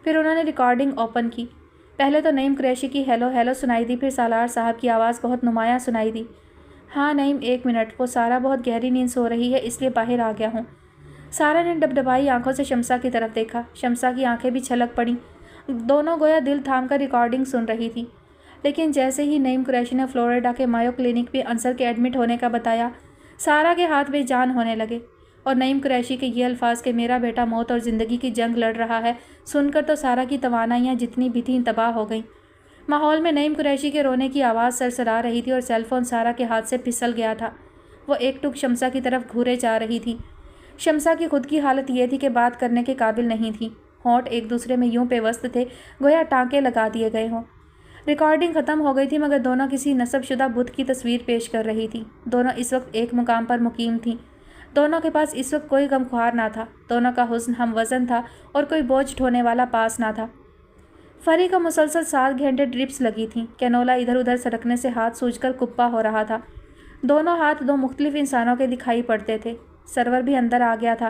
پھر انہوں نے ریکارڈنگ اوپن کی۔ پہلے تو نعیم قریشی کی ہیلو ہیلو سنائی دی، پھر سالار صاحب کی آواز بہت نمایاں سنائی دی۔ ہاں نعیم، 1 منٹ، وہ سارا بہت گہری نیند سو رہی ہے اس لیے باہر آ گیا ہوں۔ سارا نے ڈبڈبائی آنکھوں سے شمسا کی طرف دیکھا، شمسا کی آنکھیں بھی چھلک پڑیں، دونوں گویا دل تھام کر ریکارڈنگ سن رہی تھی۔ لیکن جیسے ہی نعیم قریشی نے فلوریڈا کے مایو کلینک پہ انصر کے ایڈمٹ ہونے کا بتایا، سارا کے ہاتھ بے جان ہونے لگے، اور نعیم قریشی کے یہ الفاظ کہ میرا بیٹا موت اور زندگی کی جنگ لڑ رہا ہے سن کر تو سارا کی توانائیاں جتنی بھی تھیں تباہ ہو گئیں۔ ماحول میں نعیم قریشی کے رونے کی آواز سرسرا رہی تھی اور سیل فون سارا کے ہاتھ سے پھسل گیا تھا۔ وہ ایک ٹک شمسا کی طرف گھورے جا رہی تھی۔ شمسا کی خود کی حالت یہ تھی کہ بات کرنے کے قابل نہیں تھی، ہونٹ ایک دوسرے میں یوں پیوست تھے گویا ٹانکے لگا دیے گئے ہوں۔ ریکارڈنگ ختم ہو گئی تھی، مگر دونوں کسی نصب شدہ بت کی تصویر پیش کر رہی تھی۔ دونوں اس وقت ایک مقام پر مقیم تھیں، دونوں کے پاس اس وقت کوئی غمخوار نہ تھا، دونوں کا حزن ہم وزن تھا اور کوئی بوجھ ڈھونے والا پاس نہ تھا۔ فری کو مسلسل 7 گھنٹے ڈرپس لگی تھیں، کینولا ادھر ادھر سڑکنے سے ہاتھ سوج کر کپا ہو رہا تھا۔ دونوں ہاتھ 2 مختلف انسانوں کے دکھائی پڑتے تھے۔ سرور بھی اندر آ گیا تھا۔